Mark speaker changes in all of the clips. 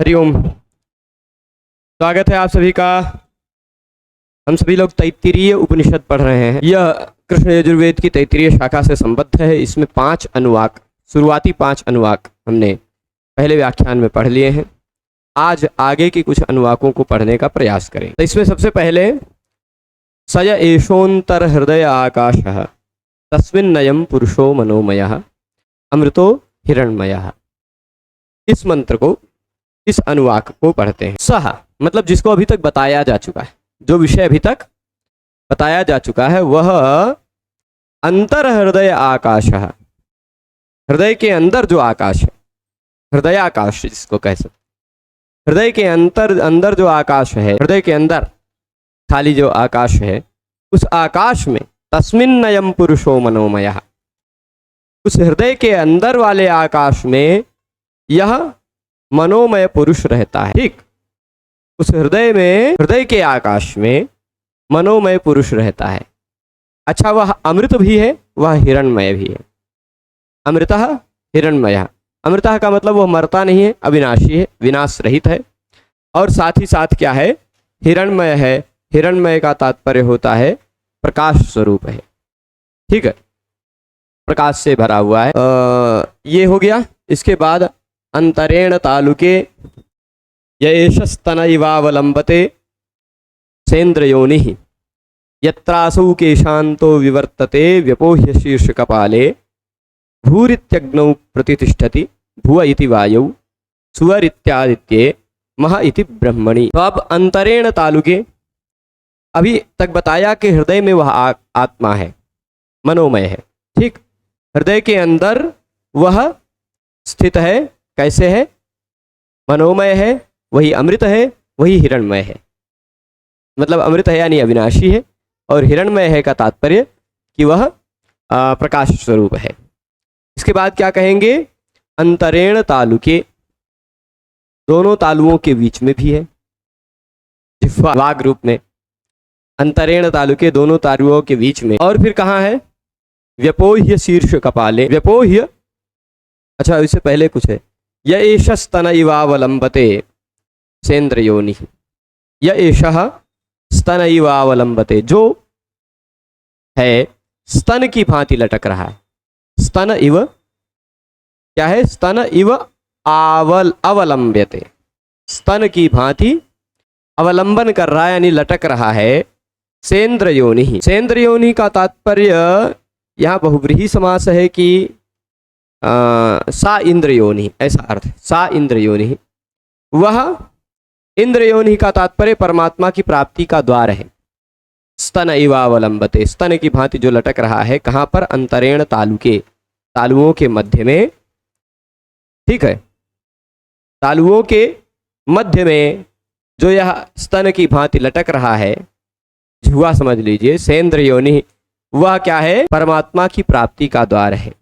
Speaker 1: हरिओम। स्वागत है आप सभी का। हम सभी लोग तैत्तिरीय उपनिषद पढ़ रहे हैं। यह कृष्ण यजुर्वेद की तैत्तिरीय शाखा से संबद्ध है। इसमें 5 अनुवाक, शुरुआती 5 अनुवाक हमने पहले व्याख्यान में पढ़ लिए हैं। आज आगे की कुछ अनुवाकों को पढ़ने का प्रयास करें। तो इसमें सबसे पहले सय एषोन्तर हृदय आकाशः तस्मिन्नयं पुरुषो मनोमयः अमृतो हिरण्मयः। इस मंत्र को, इस अनुवाक को पढ़ते हैं। सह मतलब जिसको अभी तक बताया जा चुका है, जो विषय अभी तक बताया जा चुका है, वह अंतर हृदय आकाश है। हृदय के अंदर जो आकाश है, हृदय आकाश जिसको कह सकते, हृदय के अंदर जो आकाश है, हृदय के अंदर खाली जो आकाश है, उस आकाश में तस्मिन्नयं पुरुषो मनोमयः, उस हृदय के अंदर वाले आकाश में यह मनोमय पुरुष रहता है। ठीक, उस हृदय में, हृदय के आकाश में मनोमय पुरुष रहता है। अच्छा, वह अमृत भी है, वह हिरण्मय भी है। अमृतः हिरण्मयः। अमृतः का मतलब वह मरता नहीं है, अविनाशी है, विनाश रहित है। और साथ ही साथ क्या है, हिरण्मय है। हिरण्मय का तात्पर्य होता है प्रकाश स्वरूप है। ठीक है, प्रकाश से भरा हुआ है। ये हो गया। इसके बाद अंतरेण तालुके येषस्तन इवावलंबते सेन्द्रयोनिः यत्रासौ केशान्तो विवर्तते व्यपोह्य शीर्ष कपाले भूरित्यग्नौ प्रतितिष्ठति भुव इति वायौ सुवरित्यादित्ये मह इति ब्रह्मणि। तो अब अंतरेण तालुके, अभी तक बताया कि हृदय में वह आत्मा है, मनोमय है। ठीक, हृदय के अंदर वह स्थित है। कैसे है? मनोमय है, वही अमृत है, वही हिरण्मय है। मतलब अमृत है यानी अविनाशी है, और हिरण्मय है का तात्पर्य कि वह प्रकाश स्वरूप है। इसके बाद क्या कहेंगे? अंतरेण तालुके, दोनों तालुओं के बीच में भी है, जिह्वा वाग रूप में। अंतरेण तालुके, दोनों तालुओं के बीच में। और फिर कहाँ है? व्यपोह्य शीर्ष कपाले। व्यपोह्य, अच्छा इससे पहले कुछ है। य एषः स्तन इवावलंबते सेन्द्रयोनिः। य एषः स्तन इवावलंबते, जो है स्तन की भांति लटक रहा है। स्तन इव क्या है? स्तन इव अवलंब्यते, स्तन की भांति अवलंबन कर रहा है यानी लटक रहा है। सेन्द्रयोनिः, सेन्द्रयोनि का तात्पर्य यहाँ बहुव्रीहि समास है कि सा इंद्रयोनि, ऐसा अर्थ है। सा इंद्रयोनि, वह इंद्रयोनि का तात्पर्य परमात्मा की प्राप्ति का द्वार है। स्तन इवावलंबते, स्तन की भांति जो लटक रहा है। कहाँ पर? अंतरेण तालुके, तालुओं के मध्य में। ठीक है, तालुओं के मध्य में जो यह स्तन की भांति लटक रहा है, जुआ समझ लीजिए। सेन्द्रयोनि, वह क्या है? परमात्मा की प्राप्ति का द्वार है,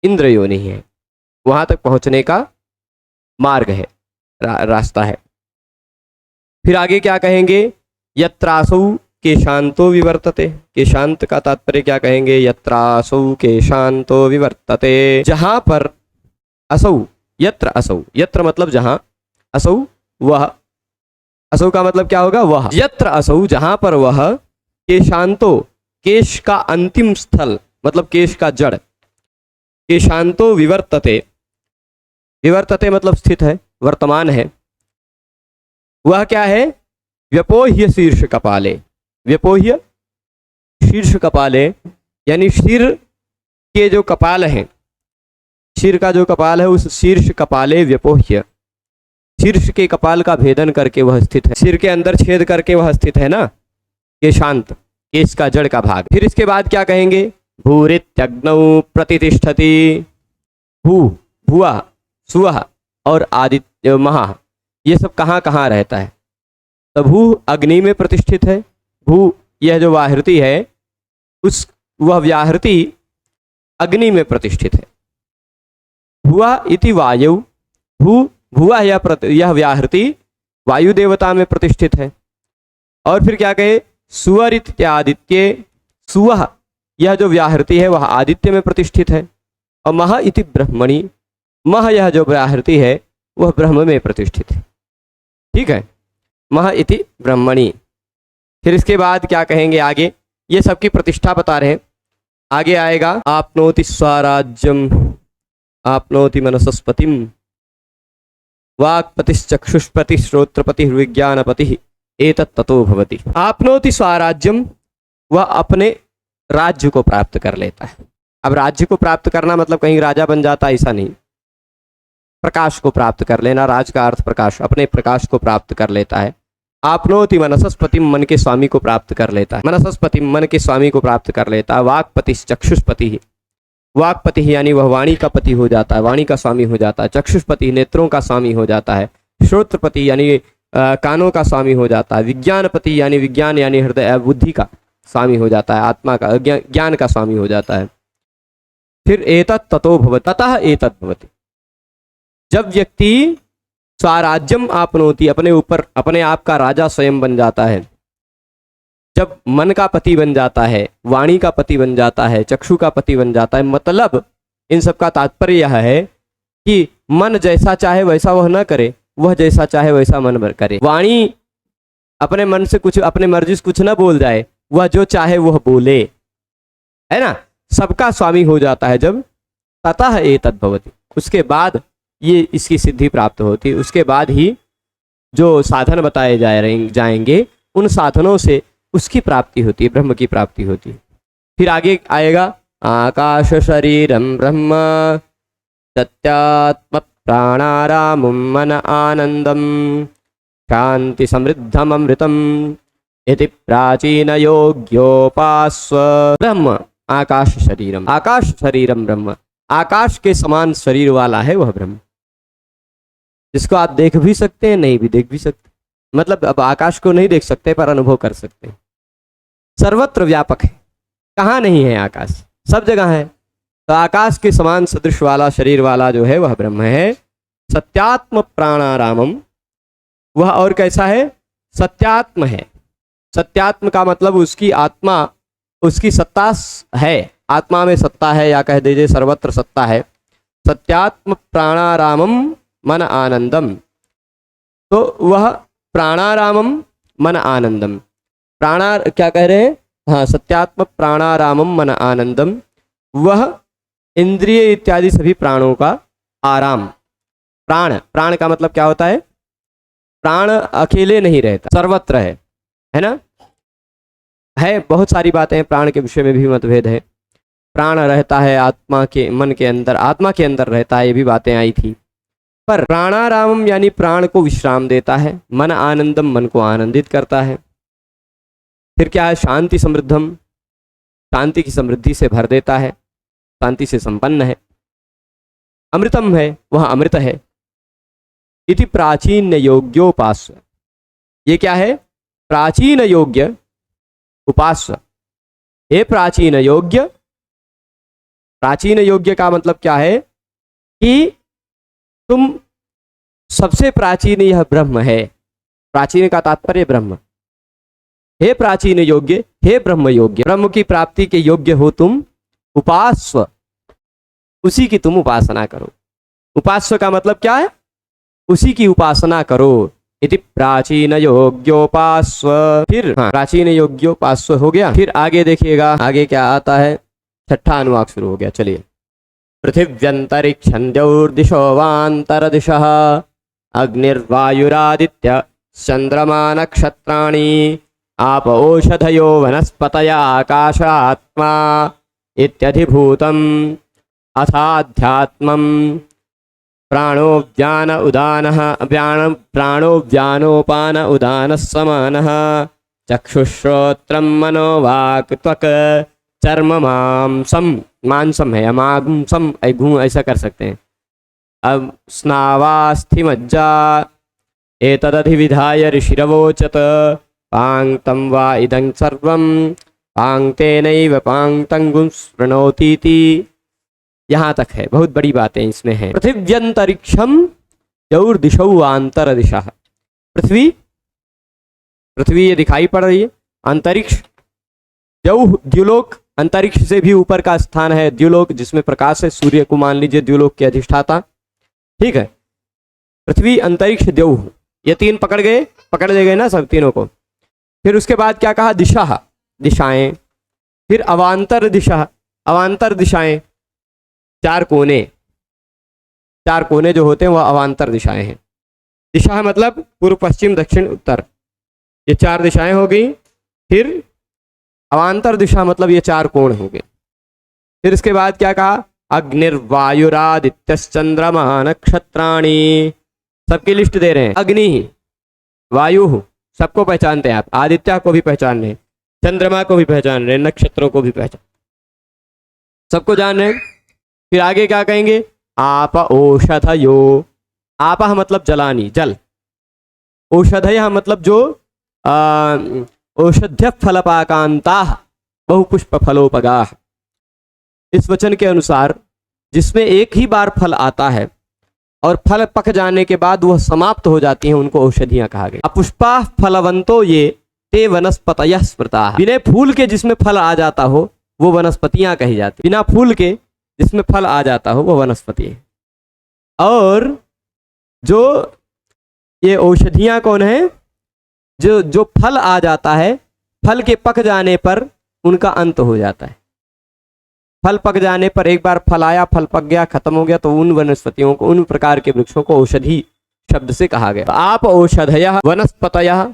Speaker 1: इंद्रयोनि है, वहां तक पहुंचने का मार्ग है, रास्ता है। फिर आगे क्या कहेंगे? यत्रासौ केशान्तो विवर्तते। केशांत का तात्पर्य क्या कहेंगे? यत्रासौ केशान्तो विवर्तते, जहां पर असौ, यत्र असौ, यत्र मतलब जहां, असौ वह, असौ का मतलब क्या होगा? वह। यत्र असौ, जहां पर वह, केशान्तो, केश का अंतिम स्थल मतलब केश का जड़। केशान्तो विवर्तते, विवर्तते मतलब स्थित है, वर्तमान है। वह क्या है? व्यपोह्य शीर्ष कपाले। व्यपोह्य शीर्ष कपाले यानी सिर के जो कपाल हैं, सिर का जो कपाल है, उस शीर्ष कपाले व्यपोह्य, शीर्ष के कपाल का भेदन करके वह स्थित है। सिर के अंदर छेद करके वह स्थित है ना, केशांत, केश का जड़ का भाग। फिर इसके बाद क्या कहेंगे? भूरित्यग्नौ प्रतितिष्ठति। भू, भुआ, सुवह और आदित्य, महा, ये सब कहाँ कहाँ रहता है? तो भू अग्नि में प्रतिष्ठित है। भू, यह जो व्याहृति है, उस वह व्याहृति अग्नि में प्रतिष्ठित है। भुआ इति वायु, भू, भुआ यह व्याहृति वायु देवता में प्रतिष्ठित है। और फिर क्या कहे? सुवरित्यादित्ये, सुवह, यह जो व्याहृति है वह आदित्य में प्रतिष्ठित है। और मह इति ब्रह्मणि, मह, यह जो व्याहृति है वह ब्रह्म में प्रतिष्ठित है। ठीक है, मह इति ब्रह्मणि। फिर इसके बाद क्या कहेंगे आगे, ये सबकी प्रतिष्ठा बता रहे हैं। आगे आएगा आपनोति स्वराज्यम आपनोति मनसस्पतिम वाक्पतिश्चक्षुष्पति श्रोत्रपति विज्ञानपति एतत् ततो भवति। आपनोति स्वराज्यम, वह अपने राज्य को प्राप्त कर लेता है। अब राज्य को प्राप्त करना मतलब कहीं राजा बन जाता, ऐसा नहीं। प्रकाश को प्राप्त कर लेना, राज का अर्थ प्रकाश, अपने प्रकाश को प्राप्त कर लेता है। आपनोति मनसस्पति, मन के स्वामी को प्राप्त कर लेता है। मनसस्पति, मन के स्वामी को प्राप्त कर लेता है। वाक्पति चक्षुष्पति, वाक्पति यानी वह वाणी का पति हो जाता है, वाणी का स्वामी हो जाता है। चक्षुष्पति, नेत्रों का स्वामी हो जाता है। श्रोत्रपति यानी कानों का स्वामी हो जाता है। विज्ञानपति यानी विज्ञान यानी हृदय बुद्धि का स्वामी हो जाता है, आत्मा का ज्ञान का स्वामी हो जाता है। फिर एतत् ततो भवति, ततः एतत् भवति। जब व्यक्ति स्वराज्यम आपनोति, अपने ऊपर अपने आप का राजा स्वयं बन जाता है, जब मन का पति बन जाता है, वाणी का पति बन जाता है, चक्षु का पति बन जाता है, मतलब इन सब का तात्पर्य यह है कि मन जैसा चाहे वैसा वह न करे, वह जैसा चाहे वैसा मन करे। वाणी अपने मन से कुछ, अपने मर्जी से कुछ न बोल जाए, वह जो चाहे वह बोले, है ना, सबका स्वामी हो जाता है जब। ततः एतद् भवति, उसके बाद ये इसकी सिद्धि प्राप्त होती है। उसके बाद ही जो साधन बताए जाएंगे उन साधनों से उसकी प्राप्ति होती है, ब्रह्म की प्राप्ति होती है। फिर आगे आएगा आकाश शरीरम ब्रह्म सत्यात्म प्राणारामं मन आनंदम शांति समृद्धम अमृतम इति प्राचीन योग्योपास्व ब्रह्म आकाश शरीरम। आकाश शरीरम ब्रह्म, आकाश के समान शरीर वाला है वह ब्रह्म, जिसको आप देख भी सकते हैं, नहीं भी देख भी सकते। मतलब अब आकाश को नहीं देख सकते पर अनुभव कर सकते हैं। सर्वत्र व्यापक है, कहाँ नहीं है आकाश, सब जगह है। तो आकाश के समान सदृश वाला शरीर वाला जो है वह ब्रह्म है। सत्यात्म प्राणारामम, वह और कैसा है, सत्यात्म है। सत्यात्म का मतलब उसकी आत्मा, उसकी सत्ता है, आत्मा में सत्ता है, या कह दीजिए सर्वत्र सत्ता है। सत्यात्म प्राणारामम मन आनंदम, तो वह प्राणारामम मन आनंदम, प्राणा क्या कह रहे हैं, हाँ, सत्यात्म प्राणारामम मन आनंदम, वह इंद्रिय इत्यादि सभी प्राणों का आराम। प्राण, प्राण का मतलब क्या होता है, प्राण अकेले नहीं रहता, सर्वत्र है ना। है बहुत सारी बातें प्राण के विषय में भी मतभेद है। प्राण रहता है आत्मा के, मन के अंदर, आत्मा के अंदर रहता है, ये भी बातें आई थी। पर प्राणारामम यानी प्राण को विश्राम देता है, मन आनंदम मन को आनंदित करता है। फिर क्या है, शांति समृद्धम, शांति की समृद्धि से भर देता है, शांति से संपन्न है। अमृतम है, वह अमृत है। इति प्राचीन योग्योपास्य, ये क्या है, प्राचीन योग्य उपास्य। हे प्राचीन योग्य, प्राचीन योग्य का मतलब क्या है कि तुम सबसे प्राचीन यह ब्रह्म है। प्राचीन का तात्पर्य ब्रह्म। हे प्राचीन योग्य, हे ब्रह्म योग्य, ब्रह्म की प्राप्ति के योग्य हो तुम। उपास्व, उसी की तुम उपासना करो। उपास्व का मतलब क्या है, उसी की उपासना करो। इति प्राचीन योग्योपास्व। फिर प्राचीन योग्योपास्व हो गया। फिर आगे देखिएगा, आगे क्या आता है, छठा अनुवाक शुरू हो गया। चलिए, पृथिव्यंतरिक्षं द्यौर्दिशो वान्तरदिशः अग्निर्वायुरादित्य चंद्रमा नक्षत्राणि आप औषधयो वनस्पतय आकाशात्मा इत्यधिभूतम् अथाध्यात्मम् प्राणो व्यान उदानः प्राणो व्यानोपान उदानः समानः चक्षुश्रोत्रं मनो वाक् त्वक् चर्म मांसम, मांसम है, मांसम ऐसा कर सकते हैं। अब स्नावास्थि मज्जा एतदधिविधाय ऋषिरवोचत पांगतं वा इदं सर्वं पांगतेनैव पांगतं स्पृणोतीति। यहाँ तक है, बहुत बड़ी बातें इसमें हैं। पृथिव्यंतरिक्षम द्यौर्दिशौ आंतरदिशः। पृथ्वी, पृथ्वी ये दिखाई पड़ रही है। अंतरिक्ष, द्युलोक, अंतरिक्ष से भी ऊपर का स्थान है द्युलोक, जिसमें प्रकाश है। सूर्य को मान लीजिए द्युलोक के अधिष्ठाता, ठीक है। पृथ्वी, अंतरिक्ष, द्यौः, ये तीन पकड़ ले गए ना सब तीनों को। फिर उसके बाद क्या कहा, दिशा, दिशाएं। फिर अवांतर दिशा, अवांतर दिशाएं, चार कोने जो होते हैं वह अवांतर दिशाएं हैं। दिशा मतलब पूर्व पश्चिम दक्षिण उत्तर, ये चार दिशाएं हो गई। फिर अवांतर दिशा मतलब ये चार कोण हो गए। फिर इसके बाद क्या कहा, अग्निर्वायुरादित्यश्चंद्रमा नक्षत्राणि, सबकी लिस्ट दे रहे हैं। अग्नि, वायु सबको पहचानते हैं आप, आदित्य को भी पहचान रहे हैं, चंद्रमा को भी पहचान रहे हैं, नक्षत्रों को भी पहचान, सबको जान रहे हैं। फिर आगे क्या कहेंगे, आप औषधयो, आप मतलब जलानी, जल, औषधय मतलब जो औषध्य फलपाकांता बहुपुष्प फलोपगा। इस वचन के अनुसार जिसमें एक ही बार फल आता है और फल पक जाने के बाद वह समाप्त हो जाती हैं, उनको औषधियां कहा गया। अपुष्पा फलवंतो ये ते वनस्पतयः स्मृताः, बिना फूल के जिसमें फल आ जाता हो वो वनस्पतियां कही जाती, बिना फूल के जिसमें फल आ जाता हो वो वनस्पति है। और जो ये औषधियां कौन है, जो फल आ जाता है, फल के पक जाने पर उनका अंत हो जाता है। फल पक जाने पर एक बार फल आया, फल पक गया, खत्म हो गया, तो उन वनस्पतियों को, उन प्रकार के वृक्षों को औषधि शब्द से कहा गया। तो आप औषधयः वनस्पतयः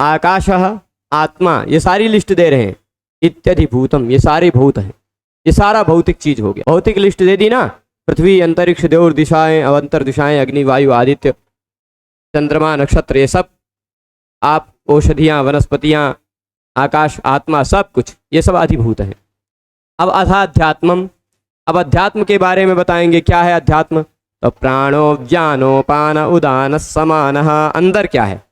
Speaker 1: आकाशः आत्मा, ये सारी लिस्ट दे रहे हैं। इत्यादि भूतम, ये सारे भूत हैं, ये सारा भौतिक चीज हो गया। भौतिक लिस्ट दे दी ना, पृथ्वी, अंतरिक्ष, देव, दिशाएं, अवंतर दिशाएं, अग्नि, वायु, आदित्य, चंद्रमा, नक्षत्र, ये सब आप, औषधियां, वनस्पतियां, आकाश, आत्मा, सब कुछ, ये सब अधिभूत हैं। अब अथाध्यात्मम, अब अध्यात्म के बारे में बताएंगे। क्या है अध्यात्म, तो प्राणो ज्ञानो पान उदान समान, अंदर क्या है,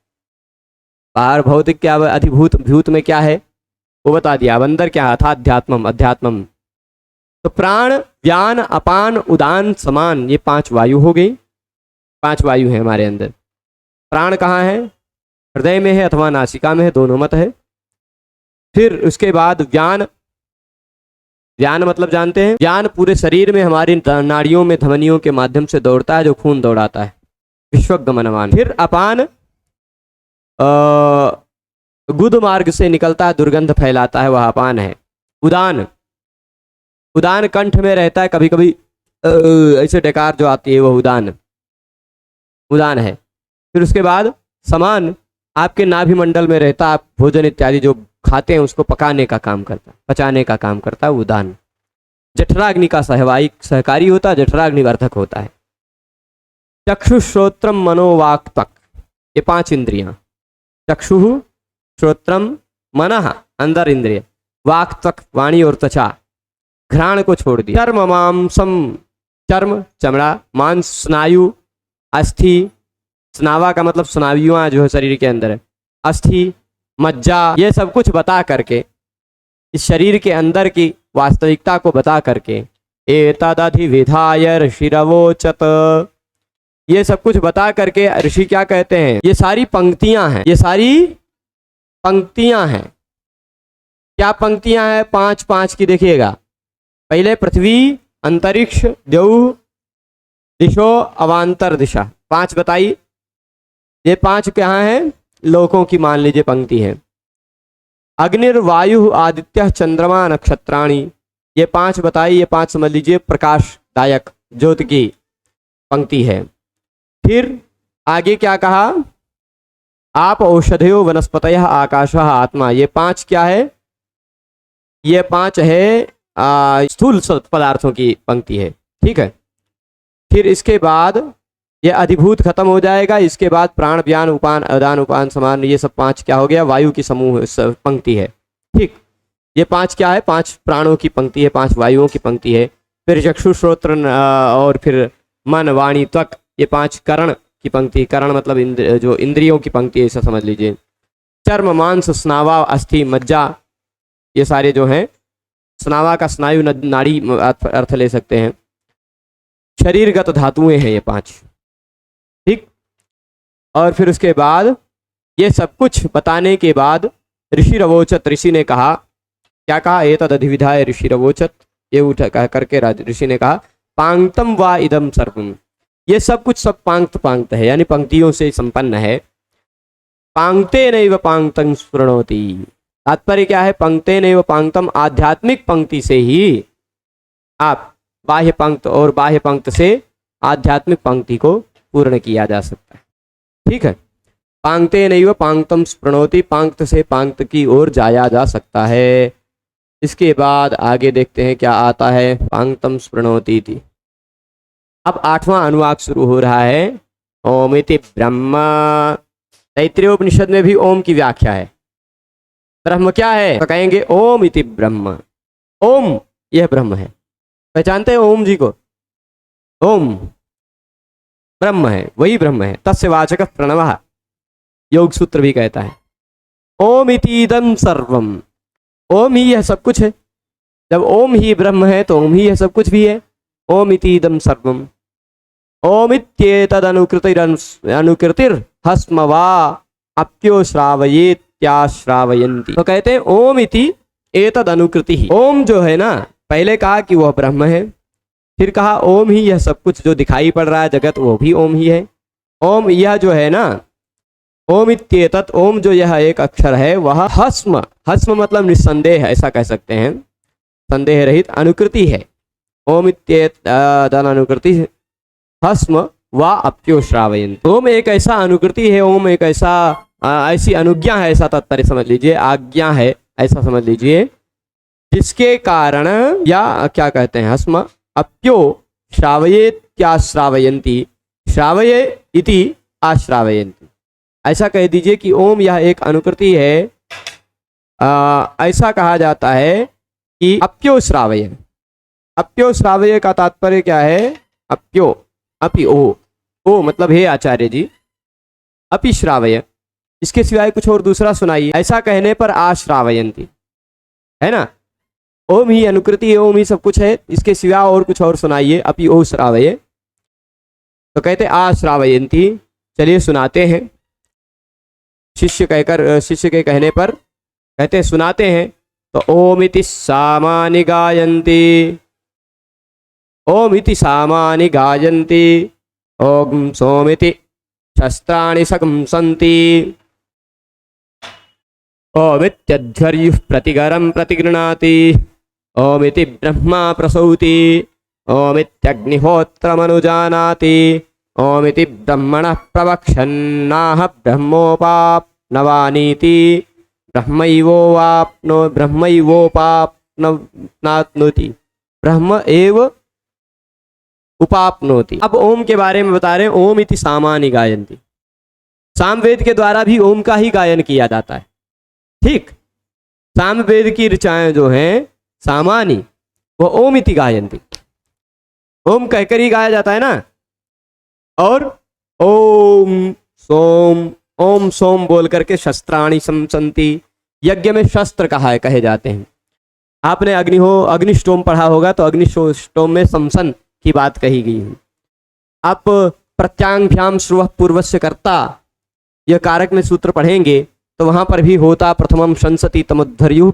Speaker 1: बाहर भौतिक क्या, अधिभूत भूत में क्या है वो बता दिया। अब अंदर क्या है, अथाध्यात्मम, अध्यात्मम। तो प्राण, व्यान, अपान, उदान, समान, ये पांच वायु हो गई। पांच वायु है हमारे अंदर। प्राण कहाँ है, हृदय में है अथवा नासिका में है, दोनों मत है। फिर उसके बाद व्यान, व्यान मतलब जानते हैं, व्यान पूरे शरीर में हमारी नाड़ियों में धमनियों के माध्यम से दौड़ता है, जो खून दौड़ाता है, विश्वगमनवान। फिर अपान गुद मार्ग से निकलता है, दुर्गंध फैलाता है, वह अपान है। उदान, उदान कंठ में रहता है, कभी कभी ऐसे डकार जो आती है, वह उदान, उदान है। फिर उसके बाद समान, आपके नाभि मंडल में रहता, आप भोजन इत्यादि जो खाते हैं उसको पकाने का काम करता, पचाने का काम करता है, उदान। जठराग्नि का सहकारी होता है, जठराग्निवर्धक होता है। चक्षु, श्रोत्रम, मनोवाक्, त्वक्, ये पांच इंद्रियां। चक्षु, श्रोत्रम, मनः अंदर इंद्रिय, वाक्, त्वक् वाणी और त्वचा, घ्राण को छोड़ दिया। चर्म, मांसम, चर्म चमड़ा, मांस स्नायु, अस्थि, स्नावा का मतलब स्नायुआं जो है शरीर के अंदर है, अस्थि, मज्जा, ये सब कुछ बता करके, इस शरीर के अंदर की वास्तविकता को बता करके, एतदधिविधाय ऋषिरवोचत, ये सब कुछ बता करके ऋषि क्या कहते हैं, ये सारी पंक्तियां हैं, ये सारी पंक्तियां हैं। क्या पंक्तियां हैं, पांच पांच की देखिएगा। पहले पृथ्वी, अंतरिक्ष, देव, दिशो, अवांतर दिशा, पांच बताई। ये पांच कहाँ हैं, लोकों की मान लीजिए पंक्ति है। अग्निर्वायु आदित्य चंद्रमा नक्षत्राणि, ये पांच बताई, ये पांच समझ लीजिए प्रकाशदायक ज्योति की पंक्ति है। फिर आगे क्या कहा, आप औषधयो वनस्पतयः आकाशः आत्मा, ये पांच क्या है, ये पांच है स्थूल पदार्थों की पंक्ति है, ठीक है। फिर इसके बाद ये अधिभूत खत्म हो जाएगा। इसके बाद प्राण, व्यान, उपान, अदान, उपान, समान, ये सब पांच क्या हो गया, वायु की समूह पंक्ति है, ठीक। ये पांच क्या है, पांच प्राणों की पंक्ति है, पांच वायुओं की पंक्ति है। फिर चक्षु, श्रोत्र और फिर मन, वाणी, त्वक, ये पांच करण की पंक्ति। करण मतलब जो इंद्रियों की पंक्ति है, ऐसा समझ लीजिए। चर्म, मांस, स्नावा, अस्थि, मज्जा, ये सारे जो हैं, स्नावा का स्नायु, नाड़ी अर्थ ले सकते हैं। शरीरगत धातुएं हैं ये पांच, ठीक। और फिर उसके बाद ये सब कुछ बताने के बाद ऋषि रवोचत, ऋषि ने कहा, क्या कहा, एतद अधिविधाय ऋषि रवोचत, ये उठ कह करके ऋषि ने कहा, पांगतम वा इदम सर्वम, ये सब कुछ सब पांक्त पांक्त है, यानी पंक्तियों से संपन्न है। पांक्ते नैव पांक्तं स्पृणोति, तात्पर्य क्या है? पंक्ते नैव पांक्तम, आध्यात्मिक पंक्ति से ही आप बाह्य पंक्त और बाह्य पंक्त से आध्यात्मिक पंक्ति को पूर्ण किया जा सकता है। ठीक है, पांक्ते नैव पांक्तम स्पृणोति, पांक्त से पांक्त की ओर जाया जा सकता है। इसके बाद आगे देखते हैं क्या आता है, पांक्तम स्पृणोति थी। अब 8वां अनुवाक शुरू हो रहा है, ओमिति ब्रह्म। तैत्तिरीय उपनिषद में भी ओम की व्याख्या है। ब्रह्म क्या है? तो कहेंगे ओम इति ब्रह्म, ओम यह ब्रह्म है। पहचानते हैं ओम जी को? ओम ब्रह्म है, वही ब्रह्म है। तस्य वाचक प्रणवः, योग सूत्र भी कहता है। ओम इतीदं सर्वम, ओम ही यह सब कुछ है। जब ओम ही ब्रह्म है तो ओम ही यह सब कुछ भी है। ओम इतीदं सर्वम, ओम इत्येतद् अनुकृतिर हस्म वा अप्यो श्रावयेत्याश्रावयन्ति। तो कहते हैं ओम इति एतद् अनुकृति ही। ओम जो है ना, पहले कहा कि वह ब्रह्म है, फिर कहा ओम ही यह सब कुछ जो दिखाई पड़ रहा है जगत, वो भी ओम ही है। ओम यह जो है ना, ओम इत्येतत्, ओम जो यह एक अक्षर है वह हस्म, हस्म मतलब निस्संदेह, ऐसा कह सकते हैं, संदेह रहित अनुकृति है। ओम इत्येतद् अनुकृति हस्म वा अप्यो श्रावयन्ति। ओम एक ऐसा अनुकृति है, ओम एक ऐसा ऐसी अनुज्ञा है, ऐसा तात्पर्य समझ लीजिए, आज्ञा है ऐसा समझ लीजिए, जिसके कारण, या क्या कहते हैं, हस्म अप्यो श्रावयेत्याश्रावयन्ति, श्रावये इति आश्रावयन्ति, ऐसा कह दीजिए कि ओम यह एक अनुकृति है। ऐसा कहा जाता है कि अप्यो श्रावय, अप्यो श्रावय का तात्पर्य क्या है? अप्यो, अपि ओ मतलब हे आचार्य जी, अपि श्रावय, इसके सिवाय कुछ और दूसरा सुनाइए। ऐसा कहने पर आश्रावयन्ति है ना, ओम ही अनुकृति है, ओम ही सब कुछ है, इसके सिवा और कुछ और सुनाइए। अपि ओ श्रावय, तो कहते आश्रावयन्ति। चलिए सुनाते हैं। शिष्य कहकर, शिष्य के कहने पर कहते सुनाते हैं। तो ओम इति सामानि गायन्ति, ओम इति सामानि गायन्ति, ओम सोमिति शस्त्राणि संसन्ति, ओमित्यध्वर्युः प्रतिगरं प्रतिगृह्णाति, ओमिति ब्रह्मा प्रसौति, ओमित्यग्निहोत्रमनुजानाति, ओमिति ब्रह्मणः प्रवक्षन्नाह ब्रह्मोपाप्नवानीति, ब्रह्मैवोपाप्नोति, ब्रह्म एव उपाप्नोति। अब ओम के बारे में बता रहे हैं। ओम इति सामानि गायन्ति, सामवेद के द्वारा भी ओम का ही गायन किया जाता है। ठीक, सामवेद की ऋचाएं जो हैं सामानी, वो ओम इति गायन्ति, ओम कहकर ही गाया जाता है ना। और ओम सोम बोल करके शस्त्राणि संसन्ति, यज्ञ में शस्त्र कहा है, कहे जाते हैं। आपने अग्निष्टोम पढ़ा होगा, तो अग्निष्टोम में समसन की बात कही गई है। आप प्रत्यांभ्याम श्रुवः पूर्वस्य कर्ता, यह कारक में सूत्र पढ़ेंगे तो वहां पर भी होता प्रथमम शंसति तमध्वर्युः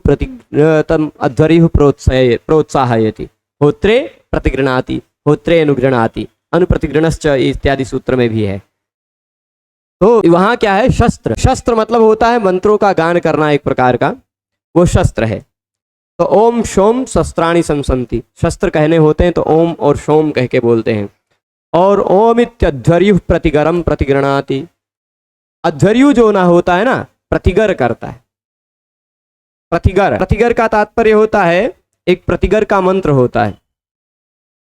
Speaker 1: प्रोत्साहयति, होत्रे प्रतिगृह्णाति, होत्रे अनुगृह्णाति, अनुप्रतिगृह्णश्च इत्यादि सूत्र में भी है। तो वहां क्या है? शस्त्र। शस्त्र मतलब होता है मंत्रों का गान करना, एक प्रकार का वो शस्त्र है। तो ओम शोम शस्त्राणि संसन्ति, शस्त्र कहने होते हैं तो ओम और शोम कह के बोलते हैं। और ओम इत्यध्वर्युः प्रतिगरम प्रतिगृह्णाति, अध्वर्यु जो ना होता है ना, प्रतिगर करता है। प्रतिगर का तात्पर्य होता है, एक प्रतिगर का मंत्र होता है,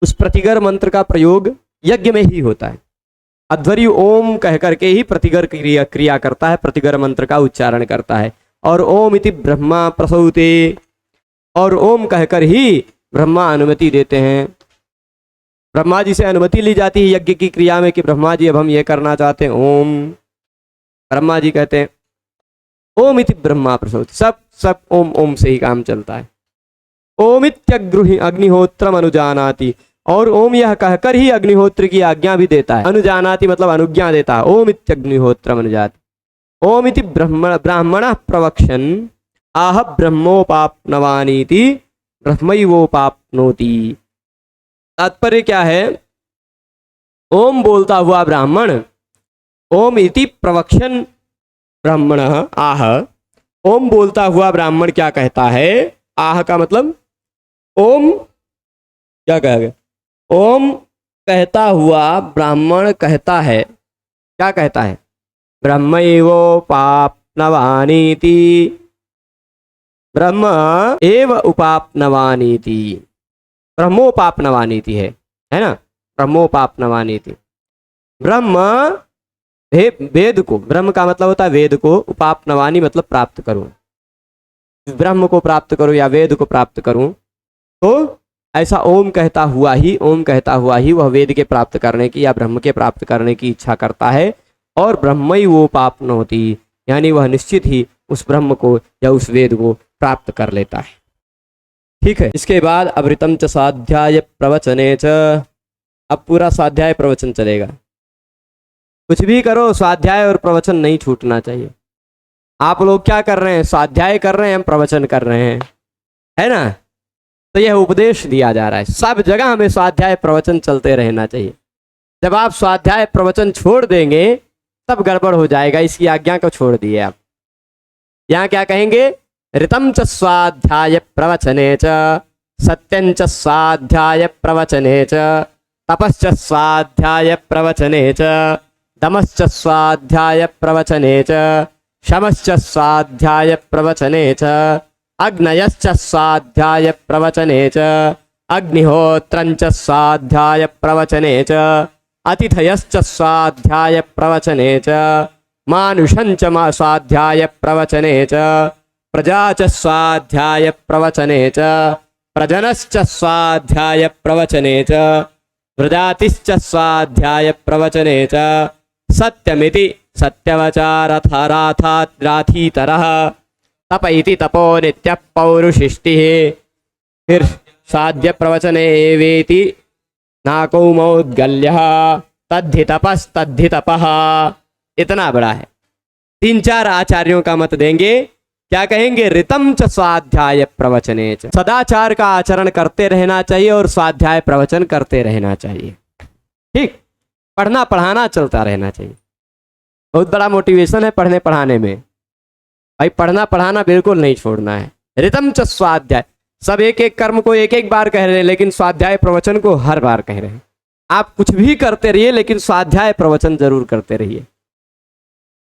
Speaker 1: उस प्रतिगर मंत्र का प्रयोग यज्ञ में ही होता है। अध्वर्यु ओम कह करके ही प्रतिगर क्रिया करता है, प्रतिगर मंत्र का उच्चारण करता है। और ओम इति ब्रह्मा प्रसौते, और ओम कहकर ही ब्रह्मा अनुमति देते हैं। ब्रह्मा जी से अनुमति ली जाती है यज्ञ की क्रिया में कि ब्रह्मा जी अब हम ये करना चाहते हैं। ओम, ब्रह्मा जी कहते हैं ओम इति ब्रह्मा प्रसौति, सब ओम ओम से ही काम चलता है। ओमित्यग्रुहि अग्निहोत्रम अनुजानाति, और ओम यह कहकर ही अग्निहोत्र की आज्ञा भी देता है। अनुजानाति मतलब अनुज्ञा देता है। ओम इत्यग्निहोत्रम अनुजाति, ओम इति ब्राह्मणः प्रवक्षन् आह ब्रह्मोपाप्नवानीति, ब्रह्मैवोपाप्नोति। तात्पर्य क्या है? ओम बोलता हुआ ब्राह्मण, ओम इति प्रवक्शन ब्राह्मण आह, ओम बोलता हुआ ब्राह्मण क्या कहता है? आह का मतलब ओम क्या कहा गया? ओम कहता हुआ ब्राह्मण कहता है, क्या कहता है? ब्रह्मैवोपाप्नवानीति, ब्रह्म एव उपाप्नवानीति, ब्रह्मोपाप्नवानीति है ना, ब्रह्मोपाप्नवानीति। ब्रह्म वेद को, ब्रह्म का मतलब होता है वेद को, उपाप्नवानी मतलब प्राप्त करूं, ब्रह्म को प्राप्त करूं या वेद को प्राप्त करूं, तो ऐसा ओम कहता हुआ ही, ओम कहता हुआ ही वह वेद के प्राप्त करने की या ब्रह्म के प्राप्त करने की इच्छा करता है, और ब्रह्म ही वो पाप्नोति, यानी वह निश्चित ही उस ब्रह्म को या उस वेद को प्राप्त कर लेता है। ठीक है, इसके बाद अवृतम च स्वाध्याय प्रवचने च, अब पूरा स्वाध्याय प्रवचन चलेगा। कुछ भी करो, स्वाध्याय और प्रवचन नहीं छूटना चाहिए। आप लोग क्या कर रहे हैं? स्वाध्याय कर रहे हैं, हम प्रवचन कर रहे हैं, है ना। तो यह उपदेश दिया जा रहा है, सब जगह हमें स्वाध्याय प्रवचन चलते रहना चाहिए। जब आप स्वाध्याय प्रवचन छोड़ देंगे तब गड़बड़ हो जाएगा, इसकी आज्ञा को छोड़ दिए आप। यहाँ क्या कहेंगे? ऋतम च स्वाध्याय प्रवचने च, सत्यं च स्वाध्याय प्रवचने च, तपश्च स्वाध्याय प्रवचने च, दमश्च स्वाध्याय प्रवचने च, शमश्च स्वाध्याय प्रवचने च, अग्नयश्च स्वाध्याय प्रवचने च, अग्निहोत्रञ्च स्वाध्याय प्रवचने च, अतिथयश्च स्वाध्याय प्रवचने च, मानुषञ्च स्वाध्याय प्रवचने च, प्रजा च स्वाध्याय प्रवचने च, प्रजनश्च स्वाध्याय प्रवचने च, प्रजातिश्च स्वाध्याय प्रवचने च, सत्यमिति सत्यवचारथराथीतरः, तप इति तपो नित्यः पौरुषिष्टिः, फिर साध्य प्रवचने एवेति नाकौमौद्गल्यः, तद्धि तपस्तद्धि तपः। इतना बड़ा है, 3-4 आचार्यों का मत देंगे। क्या कहेंगे? ऋतम च स्वाध्याय प्रवचने च, सदाचार का आचरण करते रहना चाहिए और स्वाध्याय प्रवचन करते रहना चाहिए। ठीक, पढ़ना पढ़ाना चलता रहना चाहिए। बहुत बड़ा मोटिवेशन है पढ़ने पढ़ाने में, भाई पढ़ना पढ़ाना बिल्कुल नहीं छोड़ना है। ऋतम च स्वाध्याय, सब एक एक कर्म को एक एक बार कह रहे हैं, लेकिन स्वाध्याय प्रवचन को हर बार कह रहे हैं। आप कुछ भी करते रहिए, लेकिन स्वाध्याय प्रवचन जरूर करते रहिए।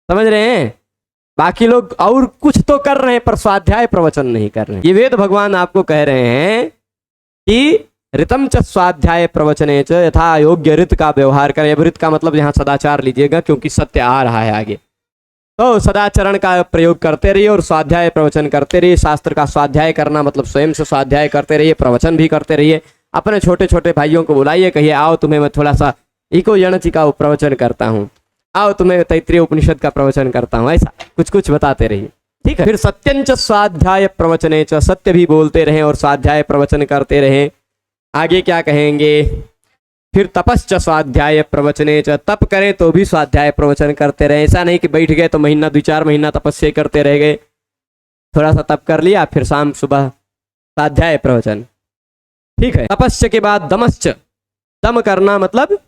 Speaker 1: समझ रहे हैं? बाकी लोग और कुछ तो कर रहे हैं पर स्वाध्याय प्रवचन नहीं कर रहे हैं। ये वेद भगवान आपको कह रहे हैं कि ऋतम च स्वाध्याय प्रवचने च, यथा योग्य ऋत का व्यवहार करें। अब ऋत का मतलब यहाँ सदाचार लीजिएगा, क्योंकि सत्य आ रहा है आगे। तो सदाचरण का प्रयोग करते रहिए और स्वाध्याय प्रवचन करते रहिए। शास्त्र का स्वाध्याय करना मतलब स्वयं से स्वाध्याय करते रहिए, प्रवचन भी करते रहिए। अपने छोटे छोटे भाइयों को बुलाइए, कहिए आओ तुम्हें मैं थोड़ा सा इको यणचि का प्रवचन करता हूँ, आओ तुम्हें तैत्रीय उपनिषद का प्रवचन करता हूँ, ऐसा कुछ कुछ बताते रहिए। ठीक है, फिर सत्यंच स्वाध्याय प्रवचने च, सत्य भी बोलते रहें और स्वाध्याय प्रवचन करते रहें। आगे क्या कहेंगे? फिर तपश्च स्वाध्याय प्रवचने च, तप करें तो भी स्वाध्याय प्रवचन करते रहें। ऐसा नहीं कि बैठ गए तो महीना 2-4 महीना तपस्या करते रह गए, थोड़ा सा तप कर लिया फिर शाम सुबह स्वाध्याय प्रवचन। ठीक है, तपस्या के बाद दमश्च, दम करना मतलब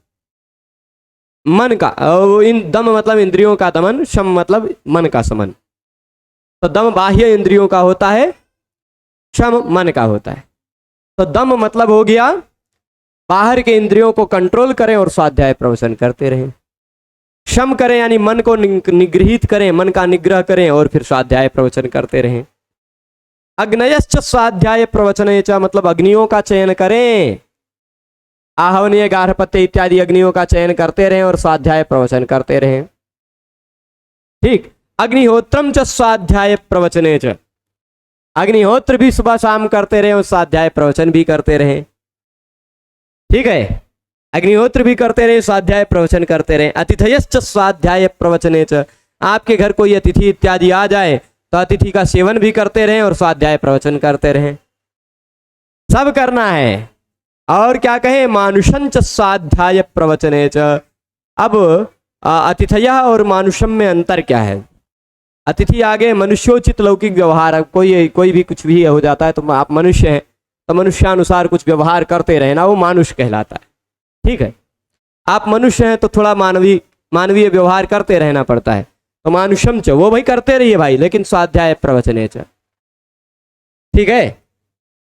Speaker 1: मन का, दम मतलब इंद्रियों का दमन, शम मतलब मन का समन। तो दम बाह्य इंद्रियों का होता है, शम मन का होता है। तो दम मतलब हो गया बाहर के इंद्रियों को कंट्रोल करें और स्वाध्याय प्रवचन करते रहें। शम करें यानी मन को निगृहित करें, मन का निग्रह करें और फिर स्वाध्याय प्रवचन करते रहें। अग्नयश्च स्वाध्याय प्रवचने च, मतलब अग्नियों का चयन करें, आहवनीय गार्हपत्य इत्यादि अग्नियों का चयन करते रहें और स्वाध्याय प्रवचन करते रहें। ठीक, अग्निहोत्रम च स्वाध्याय प्रवचने च, अग्निहोत्र भी सुबह शाम करते रहें और स्वाध्याय प्रवचन भी करते रहें। ठीक है, अग्निहोत्र भी करते रहे, स्वाध्याय प्रवचन करते रहे। अतिथयश्च स्वाध्याय प्रवचने च, आपके घर कोई अतिथि इत्यादि आ जाए तो अतिथि का सेवन भी करते रहें और स्वाध्याय प्रवचन करते रहें। सब करना है। और क्या कहें? मानुषंच स्वाध्याय प्रवचने च। अब अतिथय और मानुषम में अंतर क्या है? अतिथि आगे मनुष्योचित लौकिक व्यवहार, कोई भी कुछ भी हो जाता है तो आप मनुष्य हैं तो मनुष्यानुसार कुछ व्यवहार करते रहे ना, वो मानुष कहलाता है। ठीक है, आप मनुष्य हैं तो थोड़ा मानवीय व्यवहार करते रहना पड़ता है, तो मानुषम च, वो भाई करते रहिए भाई, लेकिन स्वाध्याय प्रवचने च, ठीक है।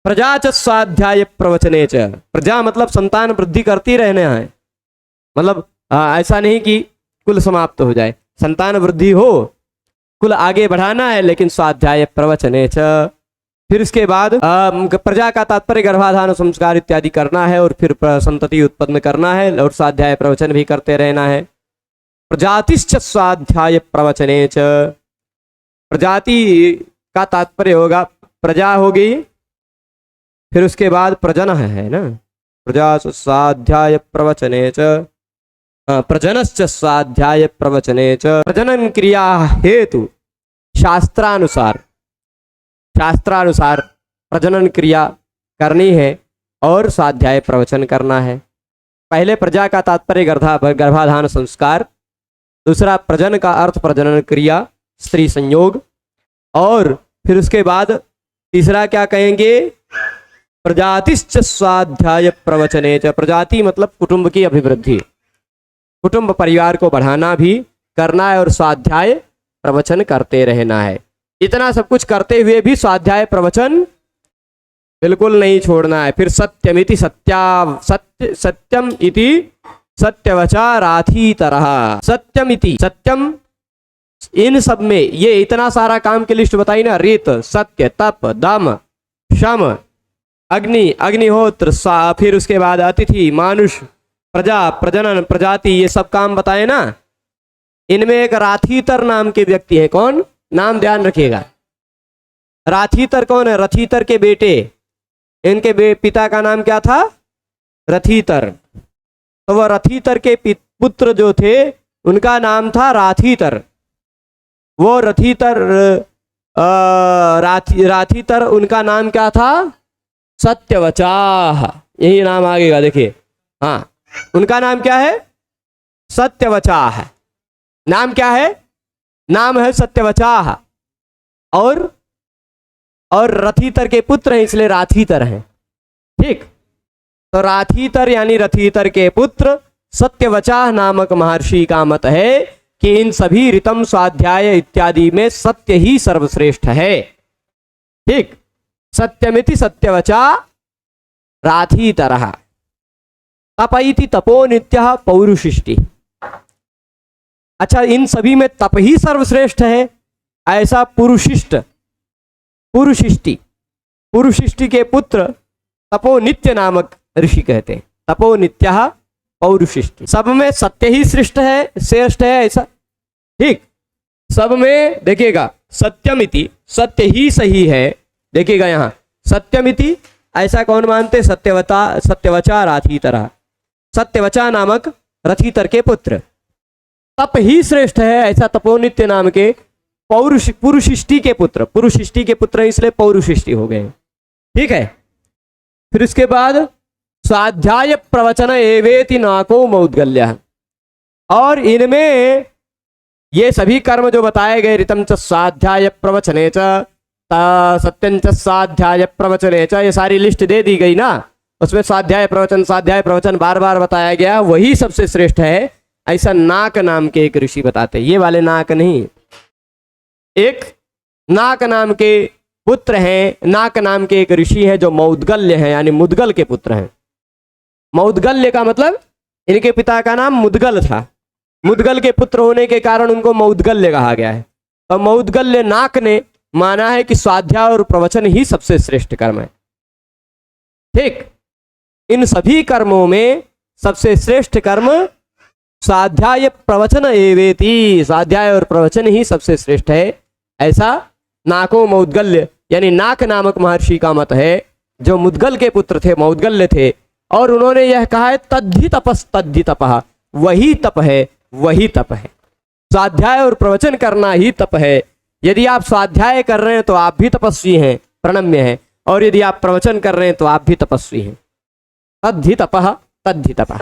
Speaker 1: प्रजा च स्वाध्याय प्रवचने च, प्रजा मतलब संतान वृद्धि करती रहने हैं, मतलब ऐसा नहीं कि कुल समाप्त हो जाए, संतान वृद्धि हो, कुल आगे बढ़ाना है, लेकिन स्वाध्याय प्रवचने च। फिर इसके बाद प्रजा का तात्पर्य गर्भाधान संस्कार इत्यादि करना है, और फिर संतति उत्पन्न करना है, और स्वाध्याय प्रवचन भी करते रहना है। प्रजातिश्च स्वाध्याय प्रवचने च, प्रजाति का तात्पर्य होगा प्रजा हो गई, फिर उसके बाद प्रजन है ना, प्रजा स्वाध्याय प्रवचने च, प्रजनश्च स्वाध्याय प्रवचने च। प्रजनन क्रिया हेतु शास्त्रानुसार प्रजनन क्रिया करनी है और स्वाध्याय प्रवचन करना है। पहले प्रजा का तात्पर्य गर्भाधान संस्कार, दूसरा प्रजन का अर्थ प्रजनन क्रिया स्त्री संयोग, और फिर उसके बाद तीसरा क्या कहेंगे, प्रजातिश्च स्वाध्याय प्रवचने च। प्रजाति मतलब कुटुंब की अभिवृद्धि, कुटुंब परिवार को बढ़ाना भी करना है, और स्वाध्याय प्रवचन करते रहना है। इतना सब कुछ करते हुए भी स्वाध्याय प्रवचन बिल्कुल नहीं छोड़ना है। फिर सत्यमिति सत्यम इति सत्यवचा राथीतरः, सत्यमिति सत्यम, इन सब में ये इतना सारा काम की लिस्ट बताई ना, रीत, सत्य, तप, दम, शम, अग्नि, अग्निहोत्र, फिर उसके बाद अतिथि, मानुष, प्रजा, प्रजनन, प्रजाति, ये सब काम बताए ना। इनमें एक राथीतर नाम के व्यक्ति है, कौन, नाम ध्यान रखिएगा। राथीतर कौन है, रथीतर के बेटे, इनके पिता का नाम क्या था, रथीतर, तो वह रथीतर के पुत्र जो थे उनका नाम था राथीतर। वो रथीतर राथीतर उनका नाम क्या था, सत्यवचाह, यही नाम आगेगा देखिए, हाँ, उनका नाम क्या है, सत्यवचाह, नाम क्या है, नाम है सत्यवचाह, और रथीतर के पुत्र हैं इसलिए राथीतर हैं, ठीक। तो राथीतर यानी रथीतर के पुत्र सत्यवचाह नामक महर्षि का मत है कि इन सभी ऋतम स्वाध्याय इत्यादि में सत्य ही सर्वश्रेष्ठ है, ठीक। सत्यमिति सत्यवचा राथीतरः, तप इति तपो नित्यः पौरुषिष्टि। अच्छा, इन सभी में तप ही सर्वश्रेष्ठ है, ऐसा पुरुषिष्टि के पुत्र तपो नित्य नामक ऋषि कहते हैं। तपो नित्यः पौरुषिष्टि, सब में सत्य ही श्रेष्ठ है ऐसा, ठीक। सब में देखिएगा सत्यमिति, सत्य ही सही है, देखिएगा यहाँ सत्यमिति, ऐसा कौन मानते, सत्यवचा राथीतरः, सत्यवचा नामक रथीतर के पुत्र। तप ही श्रेष्ठ है, ऐसा तपोनित्य नाम के पुरुषिष्टि के पुत्र, पुरुषिष्टि के पुत्र इसलिए पौरुषिष्टि हो गए, ठीक है। फिर इसके बाद स्वाध्याय प्रवचन एवेति नाको मौद्गल्य, और इनमें ये सभी कर्म जो बताए गए, ऋतम च स्वाध्याय प्रवचने च, सत्यं च स्वाध्याय प्रवचने च, ये सारी लिस्ट दे दी गई ना, उसमें स्वाध्याय प्रवचन बार बार बताया गया, वही सबसे श्रेष्ठ है, ऐसा नाक नाम के एक ऋषि बताते। ये वाले नाक नहीं, एक नाक नाम के पुत्र हैं, नाक नाम के एक ऋषि हैं जो मौद्गल्य हैं, यानी मुद्गल के पुत्र हैं। मौद्गल्य का मतलब इनके पिता का नाम मुद्गल था, मुद्गल के पुत्र होने के कारण उनको मौद्गल्य कहा गया है। और मौद्गल्य नाक ने माना है कि स्वाध्याय और प्रवचन ही सबसे श्रेष्ठ कर्म है, ठीक। इन सभी कर्मों में सबसे श्रेष्ठ कर्म स्वाध्याय प्रवचन एवेति, स्वाध्याय और प्रवचन ही सबसे श्रेष्ठ है, ऐसा नाको मौद्गल्य यानी नाक नामक महर्षि का मत है, जो मुद्गल के पुत्र थे, मौद्गल्य थे, और उन्होंने यह कहा है तद्धि तपः, वही तप है, वही तप है। स्वाध्याय और प्रवचन करना ही तप है। यदि आप स्वाध्याय कर रहे हैं तो आप भी तपस्वी हैं, प्रणम्य हैं, और यदि आप प्रवचन कर रहे हैं तो आप भी तपस्वी हैं। तद्धि तपः, तद्धि तपः।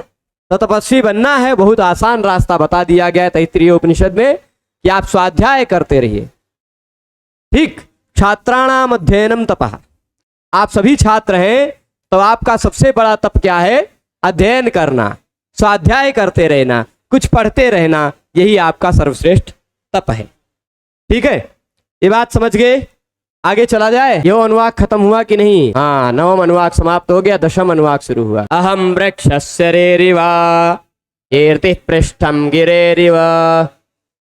Speaker 1: तो तपस्वी बनना है, बहुत आसान रास्ता बता दिया गया है तैत्तिरीय उपनिषद में कि आप स्वाध्याय करते रहिए, ठीक। छात्राणाम अध्ययनम तपः, आप सभी छात्र हैं तो आपका सबसे बड़ा तप क्या है, अध्ययन करना, स्वाध्याय करते रहना, कुछ पढ़ते रहना, यही आपका सर्वश्रेष्ठ तप है। ठीक है, ये बात समझ गए? आगे चला जाए। यो अनुवाक खत्म हुआ कि नहीं? हाँ, नवम अनुवाक समाप्त हो गया, दशम अनुवाक शुरू हुआ। अहम वृक्षस्य रेरिवा कीर्ति पृष्ठम गिरेरिव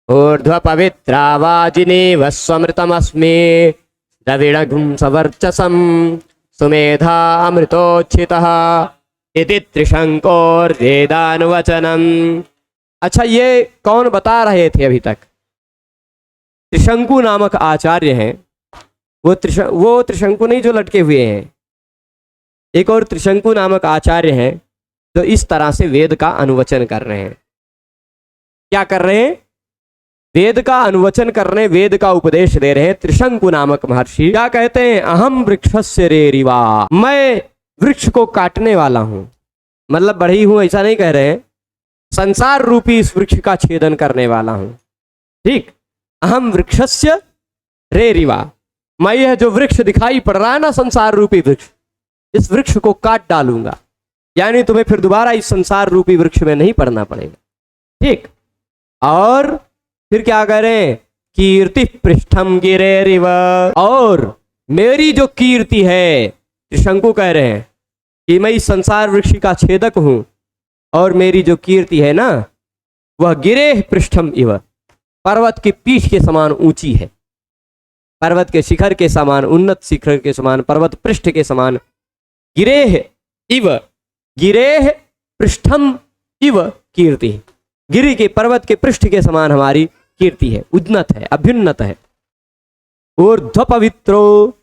Speaker 1: ऊर्ध्व पवित्रा वाजिनीव स्वमृतमस्मि द्रविणगुं सवर्चसं सुमेधा अमृतोच्छितः इति त्रिशंकोर्वेदानुवचनम्। अच्छा, ये कौन बता रहे थे अभी तक? त्रिशंकु नामक आचार्य हैं। वो त्रिशंकु नहीं जो लटके हुए हैं, एक और त्रिशंकु नामक आचार्य हैं जो इस तरह से वेद का अनुवचन कर रहे हैं। क्या कर रहे हैं? वेद का अनुवचन कर रहे हैं, वेद का उपदेश दे रहे हैं। त्रिशंकु नामक महर्षि क्या कहते हैं? अहम वृक्षस्य रेरिवा, मैं वृक्ष को काटने वाला हूं, मतलब बढ़ी हूं, ऐसा नहीं कह रहे हैं। संसार रूपी इस वृक्ष का छेदन करने वाला हूं। ठीक, अहम वृक्षस्य रेरिवा, मैं यह जो वृक्ष दिखाई पड़ रहा है ना, संसार रूपी वृक्ष, इस वृक्ष को काट डालूंगा, यानी तुम्हें फिर दोबारा इस संसार रूपी वृक्ष में नहीं पड़ना पड़ेगा। ठीक, और फिर क्या कह रहे हैं? कीर्ति पृष्ठम गिरेरिव, और मेरी जो कीर्ति है, त्रिशंकु कह रहे हैं कि मैं इस संसार वृक्ष का छेदक हूं, और मेरी जो कीर्ति है ना, वह गिरेह पृष्ठम इव, पर्वत की पीठ के समान ऊंची है, पर्वत के शिखर के समान, उन्नत शिखर के समान, पर्वत पृष्ठ के समान। गिरेह इव, गिरेह पृष्ठम इव कीर्ति, गिरि के पर्वत के पृष्ठ के समान हमारी कीर्ति है, उन्नत है, अभ्युन्नत है। ऊर्ध्व पवित्रो,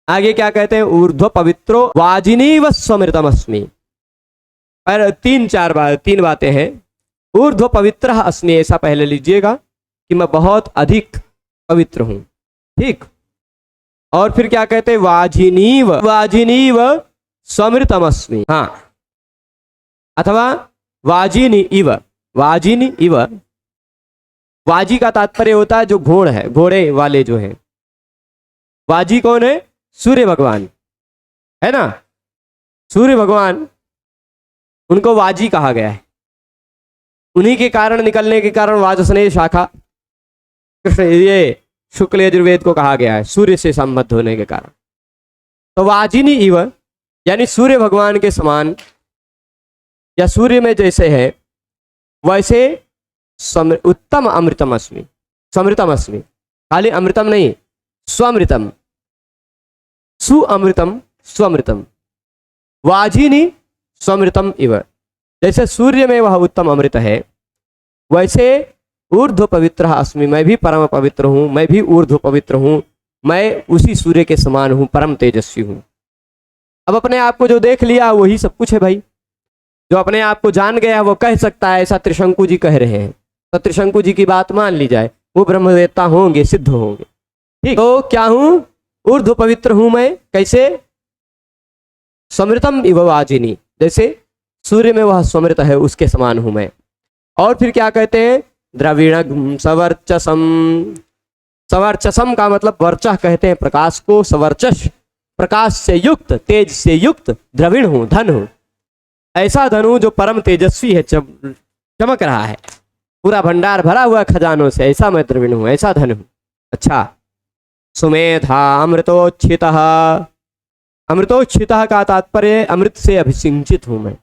Speaker 1: आगे क्या कहते हैं? ऊर्ध्व पवित्रो वाजिनीव स्वमृतमस्मि। पर तीन बातें हैं। ऊर्ध्व पवित्र अस्मि, ऐसा पहले लीजिएगा कि मैं बहुत अधिक पवित्र हूं। ठीक, और फिर क्या कहते हैं? वाजिनीव, वाजिनीव स्वमृतमस्मि। हाँ, अथवा वाजिनी इव, वाजिनी इव। वाजी का तात्पर्य होता है जो घोड़ है, घोड़े वाले जो हैं। वाजी कौन है? सूर्य भगवान है ना। सूर्य भगवान, उनको वाजी कहा गया है। उन्हीं के कारण, निकलने के कारण वाजस्नेय शाखा कृष्ण, ये शुक्ल यजुर्वेद को कहा गया है, सूर्य से संबद्ध होने के कारण। तो वाजिनी इव यानी सूर्य भगवान के समान, या सूर्य में जैसे है वैसे उत्तम अमृतम अस्मि, समृतम अस्मि। खाली अमृतम नहीं, स्वमृतम, सुअमृतम स्वमृतम। वाजिनी स्वमृतम इव, जैसे सूर्य में वह उत्तम अमृत है, वैसे ऊर्ध्व पवित्र अस्मि, मैं भी परम पवित्र हूं, मैं भी ऊर्ध्व पवित्र हूं, मैं उसी सूर्य के समान हूं, परम तेजस्वी हूं। अब अपने आप को जो देख लिया वही सब कुछ है भाई। जो अपने आप को जान गया वो कह सकता है, ऐसा त्रिशंकु जी कह रहे हैं। तो त्रिशंकु जी की बात मान ली जाए, वो ब्रह्मवेत्ता होंगे, सिद्ध होंगे। ठीक, तो क्या हूं? ऊर्ध्व पवित्र हूं मैं। कैसे? समृतम इव वाजिनी, जैसे सूर्य में वह समृत है उसके समान हूं मैं। और फिर क्या कहते हैं? द्रविण सवर्चसम। सवर्चसम का मतलब वर्चः कहते हैं प्रकाश को, सवर्चस प्रकाश से युक्त, तेज से युक्त। द्रविण हूं, धन हूं, ऐसा धन हूं जो परम तेजस्वी है, चमक रहा है, पूरा भंडार भरा हुआ खजानों से, ऐसा मैं द्रविण हूं, ऐसा धन हूं। अच्छा, सुमेधा अमृतोच्छितः। अमृतोच्छितः का तात्पर्य अमृत से अभिषिंचित हूं मैं।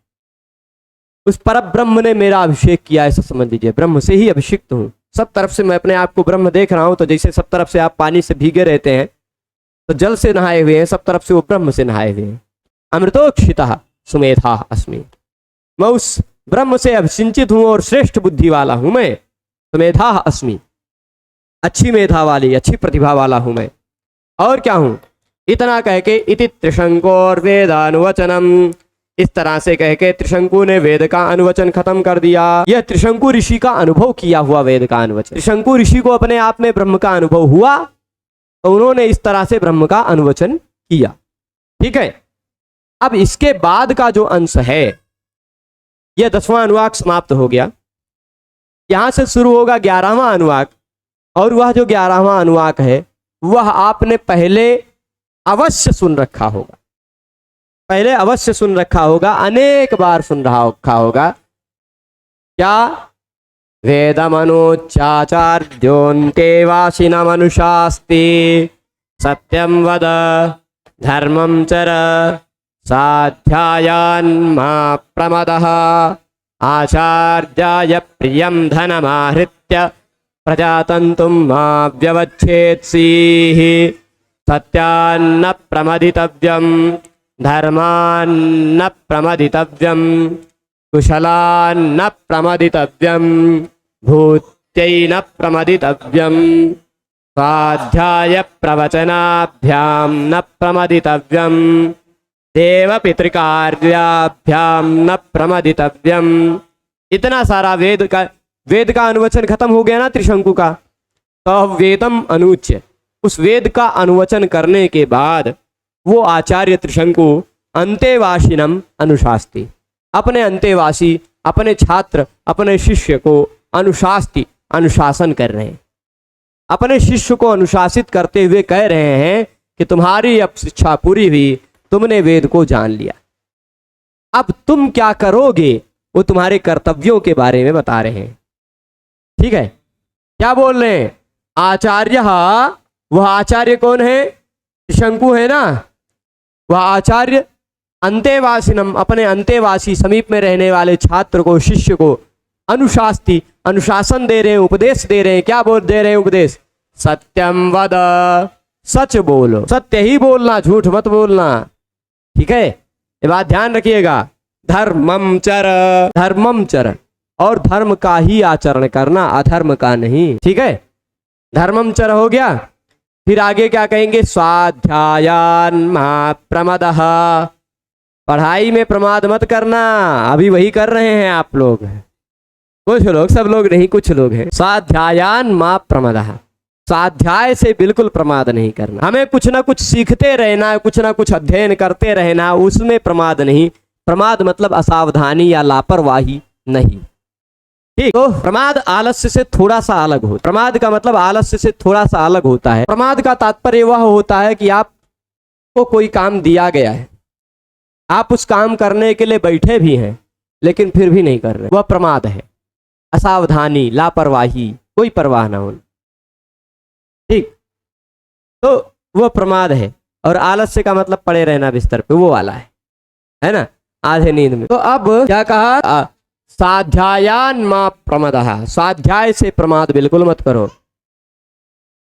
Speaker 1: उस पर ब्रह्म ने मेरा अभिषेक किया, ऐसा समझ लीजिए। ब्रह्म से ही अभिषिक्त हूं, सब तरफ से मैं अपने आप को ब्रह्म देख रहा हूं। तो जैसे सब तरफ से आप पानी से भीगे रहते हैं, तो जल से नहाए हुए हैं, सब तरफ से वो ब्रह्म से नहाए हुए हैं। अमृतोक्षितः सुमेधा अस्मि, मैं उस ब्रह्म से अभिसिंचित हूं और श्रेष्ठ बुद्धि वाला हूं मैं। सुमेधा अस्मि, अच्छी मेधा वाली, अच्छी प्रतिभा वाला हूं मैं। और क्या हूं? इतना कह के इति त्रिशंकोर वेदानुवचनम, इस तरह से कह के त्रिशंकु ने वेद का अनुवचन खत्म कर दिया। यह त्रिशंकु ऋषि का अनुभव किया हुआ वेद का अनुवचन। त्रिशंकु ऋषि को अपने आप में ब्रह्म का अनुभव हुआ, तो उन्होंने इस तरह से ब्रह्म का अनुवचन किया। ठीक है, अब इसके बाद का जो अंश है, यह 10वां अनुवाक समाप्त हो गया। यहां से शुरू होगा 11वां अनुवाक, और वह जो 11वां अनुवाक है वह आपने पहले अवश्य सुन रखा होगा। पहले अवश्य सुन रखा होगा, अनेक बार सुन रखा होगा। क्या? वेदमनुच्चाचार्योऽन्ते वासिनमनुशास्ति, सत्यं वद धर्मं चर साध्यायान्मा प्रमदः, आचार्याय प्रियं धनमाहृत्य प्रजातन्तुं मा व्यवच्छेत्सीः, सत्यान्न प्रमदितव्यं धर्मान्न प्रमदितव्यं कुशलान्न प्रमदितव्यं भूत्यै न प्रमदितव्यं स्वाध्याय प्रवचनाभ्यां न प्रमदितव्यं देवपितृकार्याभ्यां न प्रमदितव्यं। इतना सारा वेद का अनुवचन खत्म हो गया ना त्रिशंकु का। तो वेदम अनुच्य, उस वेद का अनुवचन करने के बाद वो आचार्य त्रिशंकु अंतेवासिनम अनुशास्ति, अपने अंतेवासी, अपने छात्र, अपने शिष्य को अनुशास्ति, अनुशासन कर रहे हैं। अपने शिष्य को अनुशासित करते हुए कह रहे हैं कि तुम्हारी अब शिक्षा पूरी हुई, तुमने वेद को जान लिया, अब तुम क्या करोगे वो तुम्हारे कर्तव्यों के बारे में बता रहे हैं। ठीक है, क्या बोल रहे हैं? आचार्य, वह आचार्य कौन है? त्रिशंकु है ना, वह आचार्य अंतेवासिनम, अपने अंतेवासी समीप में रहने वाले छात्र को, शिष्य को अनुशास्ति, अनुशासन दे रहे हैं, उपदेश दे रहे हैं। क्या बोल दे रहे हैं उपदेश? सत्यम वद, सच बोलो, सत्य ही बोलना, झूठ मत बोलना। ठीक है, ये बात ध्यान रखिएगा। धर्मम चर, धर्मम चर, और धर्म का ही आचरण करना, अधर्म का नहीं। ठीक है, धर्मम चर हो गया। फिर आगे क्या कहेंगे? स्वाध्यायान मा प्रमदः, पढ़ाई में प्रमाद मत करना। अभी वही कर रहे हैं आप लोग, कुछ लोग, सब लोग नहीं, कुछ लोग हैं। स्वाध्यायान मा प्रमदः, स्वाध्याय से बिल्कुल प्रमाद नहीं करना। हमें कुछ ना कुछ सीखते रहना, कुछ ना कुछ अध्ययन करते रहना, उसमें प्रमाद नहीं। प्रमाद मतलब असावधानी या लापरवाही नहीं। ठीक, तो प्रमाद आलस्य से थोड़ा सा अलग होता है। प्रमाद का मतलब आलस्य से थोड़ा सा अलग होता है। प्रमाद का तात्पर्य वह होता है कि आपको कोई काम दिया गया है, आप उस काम करने के लिए बैठे भी हैं लेकिन फिर भी नहीं कर रहे, वह प्रमाद है। असावधानी, लापरवाही, कोई परवाह ना हो। ठीक, तो वह प्रमाद है। और आलस्य का मतलब पड़े रहना बिस्तर पे, वो वाला है ना, आधे नींद में। तो अब क्या कहा? स्वाध्यायान मा प्रमदः, स्वाध्याय से प्रमाद बिल्कुल मत करो,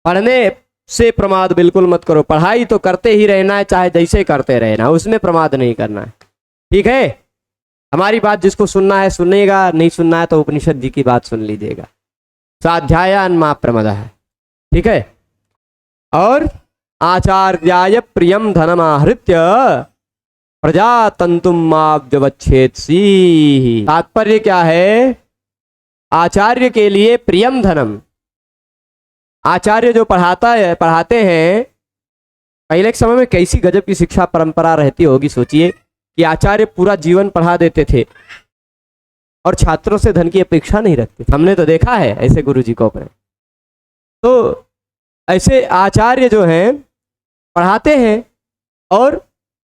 Speaker 1: पढ़ने से प्रमाद बिल्कुल मत करो। पढ़ाई तो करते ही रहना है, चाहे जैसे करते रहना, उसमें प्रमाद नहीं करना है। ठीक है, हमारी बात जिसको सुनना है सुनेगा, नहीं सुनना है तो उपनिषद जी की बात सुन लीजिएगा। स्वाध्यायान मा प्रमदः। ठीक है, और आचार्याय प्रियम धनमाहृत्य प्रजातंतुम मा व्यवच्छेत्सीः। तात्पर्य क्या है? आचार्य के लिए प्रियम धनम, आचार्य जो पढ़ाते हैं, पहले के समय में कैसी गजब की शिक्षा परंपरा रहती होगी। सोचिए कि आचार्य पूरा जीवन पढ़ा देते थे और छात्रों से धन की अपेक्षा नहीं रखते। हमने तो देखा है ऐसे गुरुजी को अपने। तो ऐसे आचार्य जो हैं पढ़ाते हैं और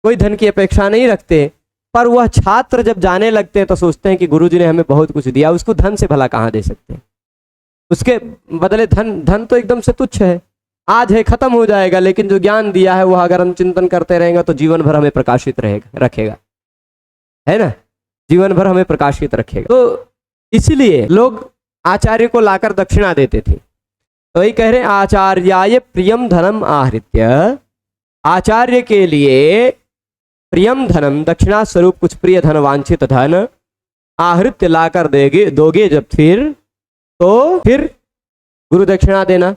Speaker 1: कोई धन की अपेक्षा नहीं रखते, पर वह छात्र जब जाने लगते हैं तो सोचते हैं कि गुरुजी ने हमें बहुत कुछ दिया, उसको धन से भला कहाँ दे सकते हैं। उसके बदले धन तो एकदम से तुच्छ है, आज है खत्म हो जाएगा, लेकिन जो ज्ञान दिया है वह अगर हम चिंतन करते रहेंगे तो जीवन भर हमें प्रकाशित रखेगा, है ना, जीवन भर हमें प्रकाशित रखेगा। तो इसलिए लोग आचार्य को लाकर दक्षिणा देते थे। तो वही कह रहे हैं, आचार्याय प्रियम धनम आहृत्य, आचार्य के लिए प्रियम धनम, दक्षिणा स्वरूप कुछ प्रिय धन, वांछित धन, आहृत्य लाकर दोगे जब फिर गुरु दक्षिणा देना।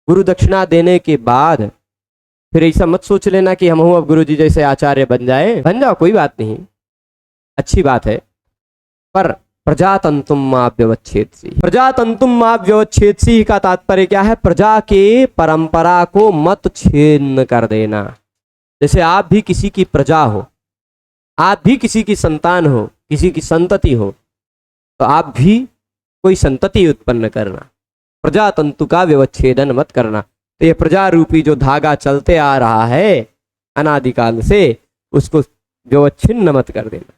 Speaker 1: गुरु दक्षिणा देने के बाद फिर ऐसा मत सोच लेना कि हम अब गुरु जी जैसे आचार्य बन जाओ, कोई बात नहीं, अच्छी बात है, पर प्रजातंतुम मा व्यवच्छेत्सीः। प्रजातंतुम मा व्यवच्छेत्सीः का तात्पर्य क्या है? प्रजा के परंपरा को मत छीन कर देना। जैसे आप भी किसी की प्रजा हो, आप भी किसी की संतान हो, किसी की संतति हो, तो आप भी कोई संतति उत्पन्न करना, प्रजातंतु का व्यवच्छेदन मत करना। तो ये प्रजा रूपी जो धागा चलते आ रहा है अनादिकाल से, उसको व्यवच्छिन्न मत कर देना,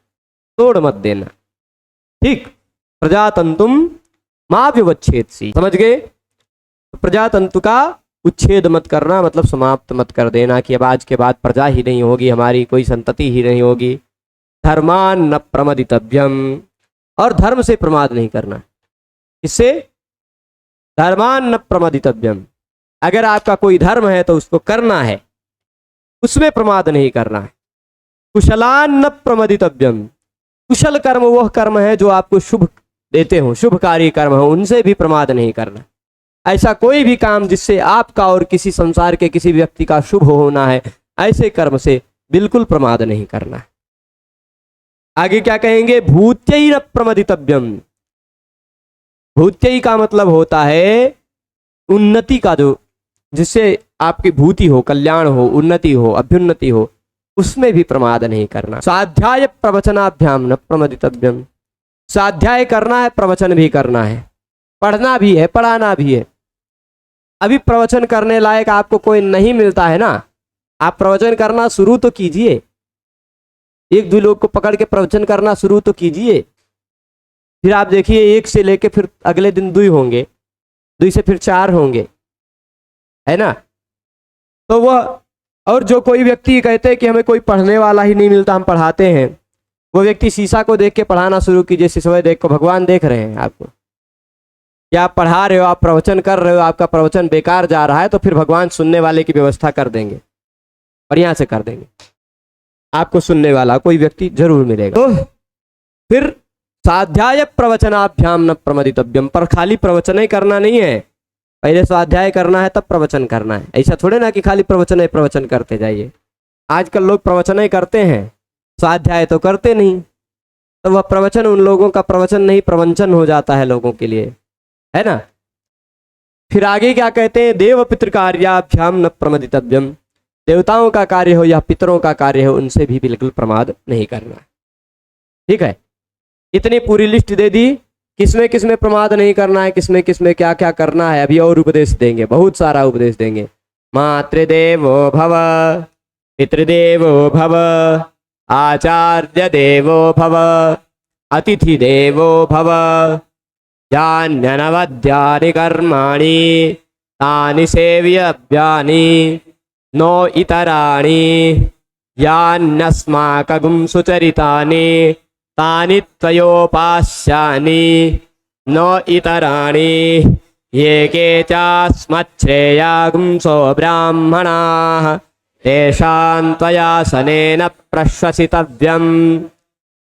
Speaker 1: तोड़ मत देना। ठीक, प्रजातंतुम मां व्यवच्छेदसी, समझ गए? प्रजातंतु का उच्छेद मत करना मतलब समाप्त मत कर देना कि अब आज के बाद प्रजा ही नहीं होगी, हमारी कोई संतति ही नहीं होगी। धर्मान न प्रमदितव्यम, और धर्म से प्रमाद नहीं करना। इससे धर्मान न प्रमदितव्यम, अगर आपका कोई धर्म है तो उसको करना है, उसमें प्रमाद नहीं करना है। कुशलान न प्रमदितव्यम, कुशल कर्म वह कर्म है जो आपको शुभ देते हो, शुभकारी कर्म हो, उनसे भी प्रमाद नहीं करना। ऐसा कोई भी काम जिससे आपका और किसी संसार के किसी व्यक्ति का शुभ होना है, ऐसे कर्म से बिल्कुल प्रमाद नहीं करना। आगे क्या कहेंगे? भूत्यै न प्रमदितव्यम, भूत्यै का मतलब होता है उन्नति का, जो जिससे आपकी भूति हो, कल्याण हो, उन्नति हो, अभ्युन्नति हो, उसमें भी प्रमाद नहीं करना। स्वाध्याय प्रवचनाभ्याम न प्रमदितव्यम, स्वाध्याय करना है, प्रवचन भी करना है, पढ़ना भी है, पढ़ाना भी है। अभी प्रवचन करने लायक आपको कोई नहीं मिलता है ना, आप प्रवचन करना शुरू तो कीजिए, एक दो लोग को पकड़ के प्रवचन करना शुरू तो कीजिए। फिर आप देखिए, एक से लेके फिर अगले दिन 2 होंगे, 2 से फिर 4 होंगे, है ना? तो वह, और जो कोई व्यक्ति कहते हैं कि हमें कोई पढ़ने वाला ही नहीं मिलता, हम पढ़ाते हैं, वो व्यक्ति शीशा को देख के पढ़ाना शुरू कीजिए। शीशा देख को भगवान देख रहे हैं आपको, क्या आप पढ़ा रहे हो, आप प्रवचन कर रहे हो, आपका प्रवचन बेकार जा रहा है, तो फिर भगवान सुनने वाले की व्यवस्था कर देंगे, बढ़िया से कर देंगे, आपको सुनने वाला कोई व्यक्ति जरूर मिलेगा। तो फिर स्वाध्याय प्रवचनाभ्याम न प्रमदितव्यम, पर खाली प्रवचन ही करना नहीं है, पहले स्वाध्याय करना है तब प्रवचन करना है। ऐसा थोड़े ना कि खाली प्रवचन करते जाइए। आजकल लोग प्रवचन ही करते हैं, स्वाध्याय तो करते नहीं, तो वह प्रवचन उन लोगों का प्रवचन नहीं, प्रवंचन हो जाता है लोगों के लिए, है ना? फिर आगे क्या कहते हैं? देव पितृ कार्याभ्याम न प्रमदितव्यम, देवताओं का कार्य हो या पितरों का कार्य हो, उनसे भी बिल्कुल प्रमाद नहीं करना। ठीक है, इतनी पूरी लिस्ट दे दी, किसमें किसमें प्रमाद नहीं करना है, किसमें किसमें क्या क्या करना है। अभी और उपदेश देंगे, बहुत सारा उपदेश देंगे। मातृदेवो भव, पितृदेवो भव, आचार्य देवो भव, अतिथि देवो भव, यान्यनवद्यानि कर्माणि तानि सेव्यव्यानि नो इतराणि, यान्यस्माकं सुचरितानि तानि त्वयोपास्यानि नो इतराणि, ये के चास्मच्छ्रेयागुंसो ब्राह्मणाः तेषां त्वया सनेन प्रश्वसितव्यम्।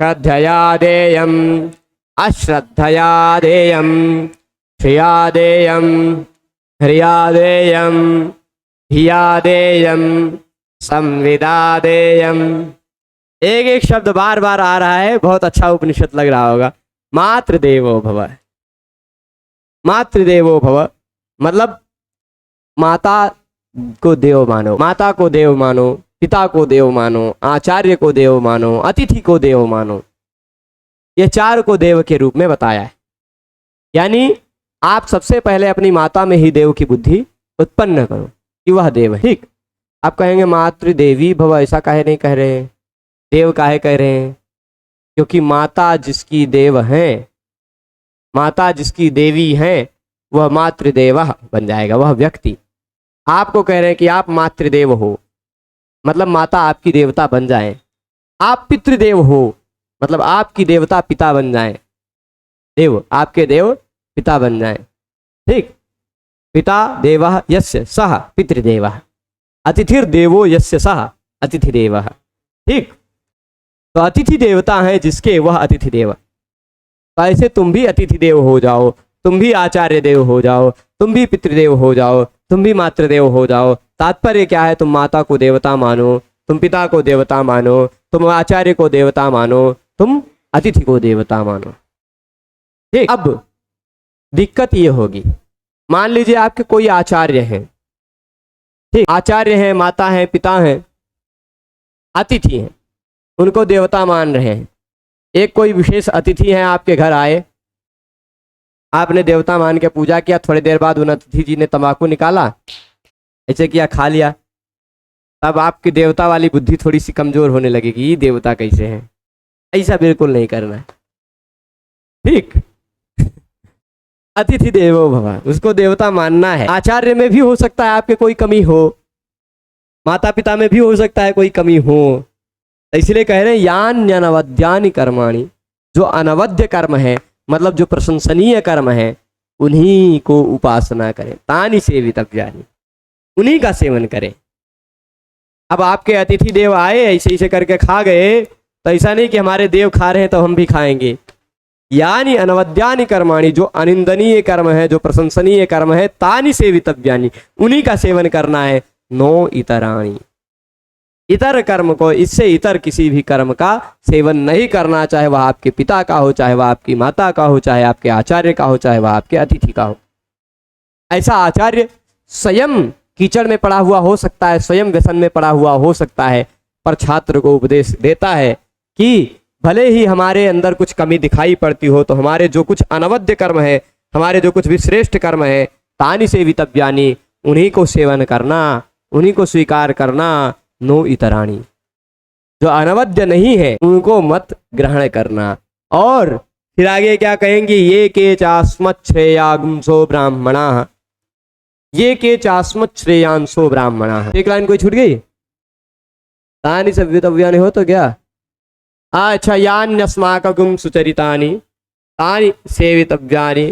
Speaker 1: श्रद्धया देयम् अश्रद्धया देयम्, श्रिया देयम् ह्रिया देयम्, धिया देयम् संविदा देयम्। एक एक शब्द बार बार आ रहा है, बहुत अच्छा उपनिषद लग रहा होगा। मातृदेवो भव, मातृदेवो भव मतलब माता को देव मानो, माता को देव मानो, पिता को देव मानो, आचार्य को देव मानो, अतिथि को देव मानो। ये 4 को देव के रूप में बताया है। यानी आप सबसे पहले अपनी माता में ही देव की बुद्धि उत्पन्न करो कि वह देव है। ठीक, आप कहेंगे मातृदेवी भव, ऐसा काहे नहीं कह रहे हैं, देव काहे कह रहे हैं? क्योंकि माता जिसकी देव हैं, माता जिसकी देवी हैं, वह मातृदेव बन जाएगा, वह व्यक्ति। आपको कह रहे हैं कि आप मातृदेव हो, मतलब माता आपकी देवता बन जाए। आप पितृदेव हो, मतलब आपकी देवता पिता बन जाए, देव आपके देव पिता बन जाए। ठीक, पिता देवः यस्य सः पितृदेवः, अतिथिर्देवो यस्य सः अतिथिदेवः। ठीक, तो अतिथि देवता है जिसके, वह अतिथि देव। तो ऐसे तुम भी अतिथि देव हो जाओ, तुम भी आचार्य देव हो जाओ, तुम भी पितृदेव हो जाओ, तुम भी मातृदेव हो जाओ। तात्पर्य क्या है? तुम माता को देवता मानो, तुम पिता को देवता मानो, तुम आचार्य को देवता मानो, तुम अतिथि को देवता मानो। ठीक, अब दिक्कत ये होगी, मान लीजिए आपके कोई आचार्य हैं, ठीक, आचार्य हैं, माता हैं, पिता हैं, अतिथि हैं, उनको देवता मान रहे हैं। एक कोई विशेष अतिथि हैं, आपके घर आए, आपने देवता मान के पूजा किया, थोड़ी देर बाद उन अतिथि जी ने तंबाकू निकाला, ऐसे किया, खा लिया, तब आपकी देवता वाली बुद्धि थोड़ी सी कमजोर होने लगेगी, ये देवता कैसे हैं। ऐसा बिल्कुल नहीं करना है, ठीक। अतिथि देवो भव, उसको देवता मानना है। आचार्य में भी हो सकता है आपके कोई कमी हो, माता पिता में भी हो सकता है कोई कमी हो, इसलिए कह रहे हैं यान्यनवद्यानि कर्माणि, जो अनवद्य कर्म है मतलब जो प्रशंसनीय कर्म है उन्हीं को उपासना करें। तानि सेवितव्यानि, उन्हीं का सेवन करें। अब आपके अतिथि देव आए, ऐसे ऐसे करके खा गए, तो ऐसा नहीं कि हमारे देव खा रहे हैं तो हम भी खाएंगे। यानी अनवद्यानि कर्माणि, जो अनिंदनीय कर्म है, जो प्रशंसनीय कर्म है, तानि सेवितव्यानि, उन्हीं का सेवन करना है। नो इतराणि, इतर कर्म को, इससे इतर किसी भी कर्म का सेवन नहीं करना, चाहे वह आपके पिता का हो, चाहे वह आपकी माता का हो, चाहे आपके आचार्य का हो, चाहे वह आपके अतिथि का हो। ऐसा आचार्य स्वयं कीचड़ में पड़ा हुआ हो सकता है, स्वयं व्यसन में पड़ा हुआ हो सकता है, पर छात्र को उपदेश देता है कि भले ही हमारे अंदर कुछ कमी दिखाई पड़ती हो, तो हमारे जो कुछ अनवद्य कर्म है, हमारे जो कुछ विश्रेष्ठ कर्म है, तानि सेवितव्यानि, उन्हीं को सेवन करना, उन्हीं को स्वीकार करना। नो इतराणि, जो अनवद्य नहीं है उनको मत ग्रहण करना। और फिर आगे क्या कहेंगे, ये के चास्मत् श्रेयांसो ब्राह्मणाः, ये के चास्मत् श्रेयांसो ब्राह्मणाः। एक लाइन कोई छूट गई, तानि सेवितव्यानि हो तो क्या, अच्छा, यान्यस्माकं सुचरितानि तानि सेवितव्यानि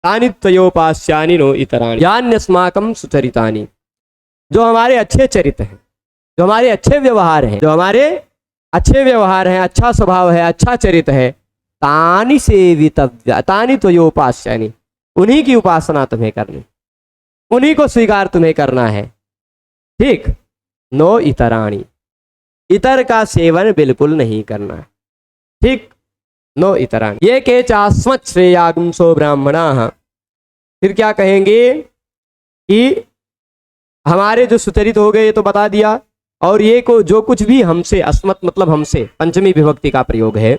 Speaker 1: तानि त्वयोपास्यानि नो इतराणि। यान्यस्माकं सुचरितानि, जो हमारे अच्छे चरित्र हैं, जो हमारे अच्छे व्यवहार हैं, जो हमारे अच्छे व्यवहार हैं, अच्छा स्वभाव है, अच्छा चरित्र है, तानि सेवितव्या तानि त्वयोपास्यानि, उन्हीं की उपासना तुम्हें करनी, उन्हीं को स्वीकार तुम्हें करना है, ठीक। नो इतराणि, इतर का सेवन बिल्कुल नहीं करना, ठीक। नो इतराणि, ये के चास्मत् श्रेयांसो ब्राह्मणाः। फिर क्या कहेंगे कि हमारे जो सुचरित हो गए ये तो बता दिया, और ये को जो कुछ भी हमसे, अस्मत् मतलब हमसे, पंचमी विभक्ति का प्रयोग है।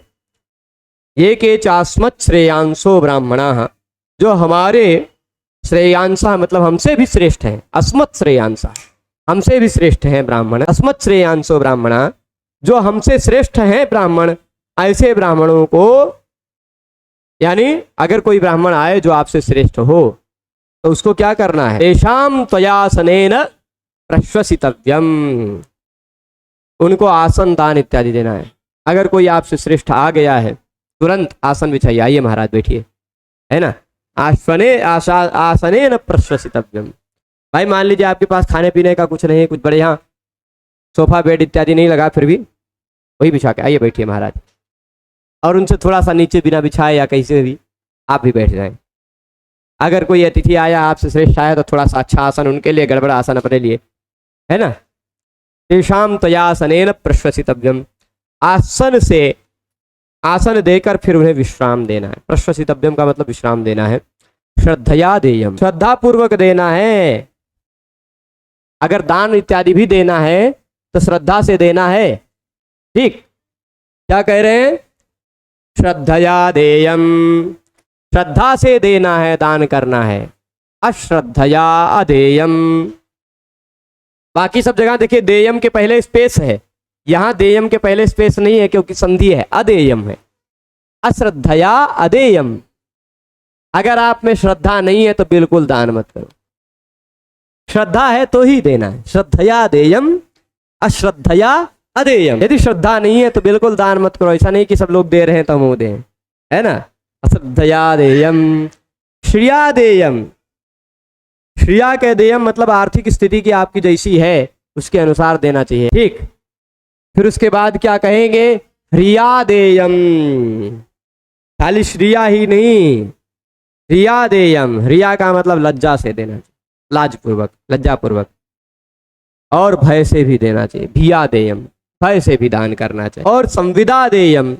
Speaker 1: ये के चास्मत् श्रेयांसो ब्राह्मणाः, जो हमारे श्रेयांसा मतलब हमसे भी श्रेष्ठ हैं, अस्मत् श्रेयांसा हमसे भी श्रेष्ठ हैं ब्राह्मण, अस्मत् श्रेयांसो ब्राह्मणा, जो हमसे श्रेष्ठ हैं ब्राह्मण, ऐसे ब्राह्मणों को, यानी अगर कोई ब्राह्मण आए जो आपसे श्रेष्ठ हो तो उसको क्या करना है, तेषां त्वयासनेन प्रश्वसितव्यम, उनको आसन दान इत्यादि देना है। अगर कोई आपसे श्रेष्ठ आ गया है तुरंत आसन बिछाइए, आइए महाराज बैठिए, है ना, आसनेन प्रश्वसितव्यम। भाई मान लीजिए आपके पास खाने पीने का कुछ नहीं है, कुछ बढ़िया सोफा बेड इत्यादि नहीं लगा, फिर भी वही बिछा के आइए बैठिए महाराज, और उनसे थोड़ा सा नीचे बिना बिछाए या कैसे भी आप भी बैठ जाएं। अगर कोई अतिथि आया आपसे श्रेष्ठ आया तो थोड़ा सा अच्छा आसन उनके लिए, गड़बड़ आसन अपने लिए, है ना। तेषां त्वयासनेन प्रश्वसितव्यम, आसन से, आसन देकर फिर उन्हें विश्राम देना है। प्रश्वसितव्यम का मतलब विश्राम देना है। श्रद्धया देयम, श्रद्धा पूर्वक देना है। अगर दान इत्यादि भी देना है तो श्रद्धा से देना है, ठीक। क्या कह रहे हैं, श्रद्धया देयम, श्रद्धा से देना है, दान करना है। अश्रद्धया अदेयम, बाकी सब जगह देखिए देयम के पहले स्पेस है, यहां देयम के पहले स्पेस नहीं है क्योंकि संधि है, अदेयम है। अश्रद्धया अदेयम, अगर आप में श्रद्धा नहीं है तो बिल्कुल दान मत करो, श्रद्धा है तो ही देना है। श्रद्धया देयम अश्रद्धया अदेयम, यदि श्रद्धा नहीं है तो बिल्कुल दान मत करो। ऐसा नहीं कि सब लोग दे रहे हैं तो हम दें, है ना। अश्रद्धया देयम श्रिया देयम, श्रिया के देयम मतलब आर्थिक स्थिति की आपकी जैसी है उसके अनुसार देना चाहिए, ठीक। फिर उसके बाद क्या कहेंगे, ह्रिया देयम, खाली श्रिया ही नहीं, ह्रिया देयम, ह्रिया का मतलब लज्जा से देना, लाजपूर्वक, लज्जापूर्वक, और भय से भी देना चाहिए। भिया देयम, भय से भी दान करना चाहिए। और संविदा देयम,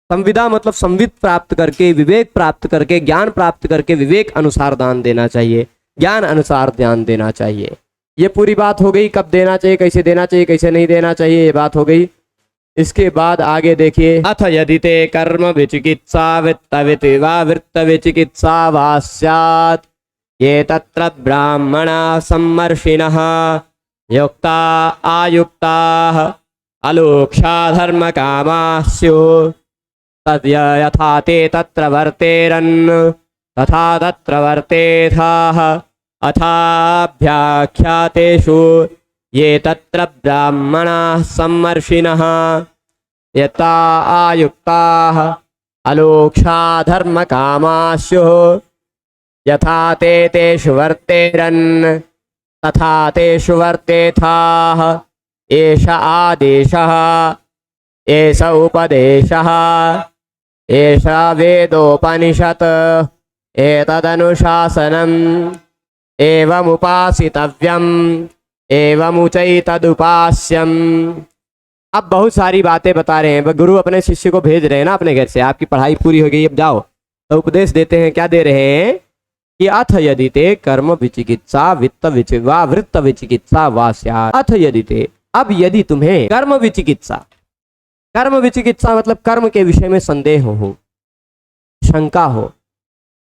Speaker 1: संविदा मतलब संविद प्राप्त करके, विवेक प्राप्त करके, ज्ञान प्राप्त करके विवेक अनुसार दान देना चाहिए, ज्ञान अनुसार ध्यान देना चाहिए। ये पूरी बात हो गई, कब देना चाहिए, कैसे देना चाहिए, कैसे नहीं देना चाहिए, ये बात हो गई। इसके बाद आगे देखिए, अथ यदि ते कर्म विचिकित्सा वित्तवित् वा वृत्त विचिकित्सा वा स्यात् ये तत्र ब्राह्मणा सम्मर्षिणः युक्ता आयुक्ताः अलुक्षा धर्म कामाः स्युः तद्य यथा ते तत्र वर्तेरन् तथा तत्र वर्तेथाः अथाभ्याख्यातेषु ये तत्र ब्राह्मणाः सम्मर्षिणः यथा आयुक्ताः अलुक्षा धर्म कामाः स्युः यथा ते तेषु वर्तेरन् तथा तेषु वर्तेथाः एष आदेशः एष उपदेशः एष वेदोपनिषत् एतदनुशासनम् एवमुपासितव्यम् एवमुचैतदुपास्यम्। अब बहुत सारी बातें बता रहे हैं, गुरु अपने शिष्य को भेज रहे हैं ना अपने घर से, आपकी पढ़ाई पूरी हो गई अब जाओ, तो उपदेश देते हैं। क्या दे रहे हैं कि अथ यदि ते कर्म विचिकित्सा वित्त वा वृत्त विचिकित्सा वा स्यात्। अथ यदि ते, अब यदि तुम्हें कर्म विचिकित्सा मतलब कर्म के विषय में संदेह हो, शंका हो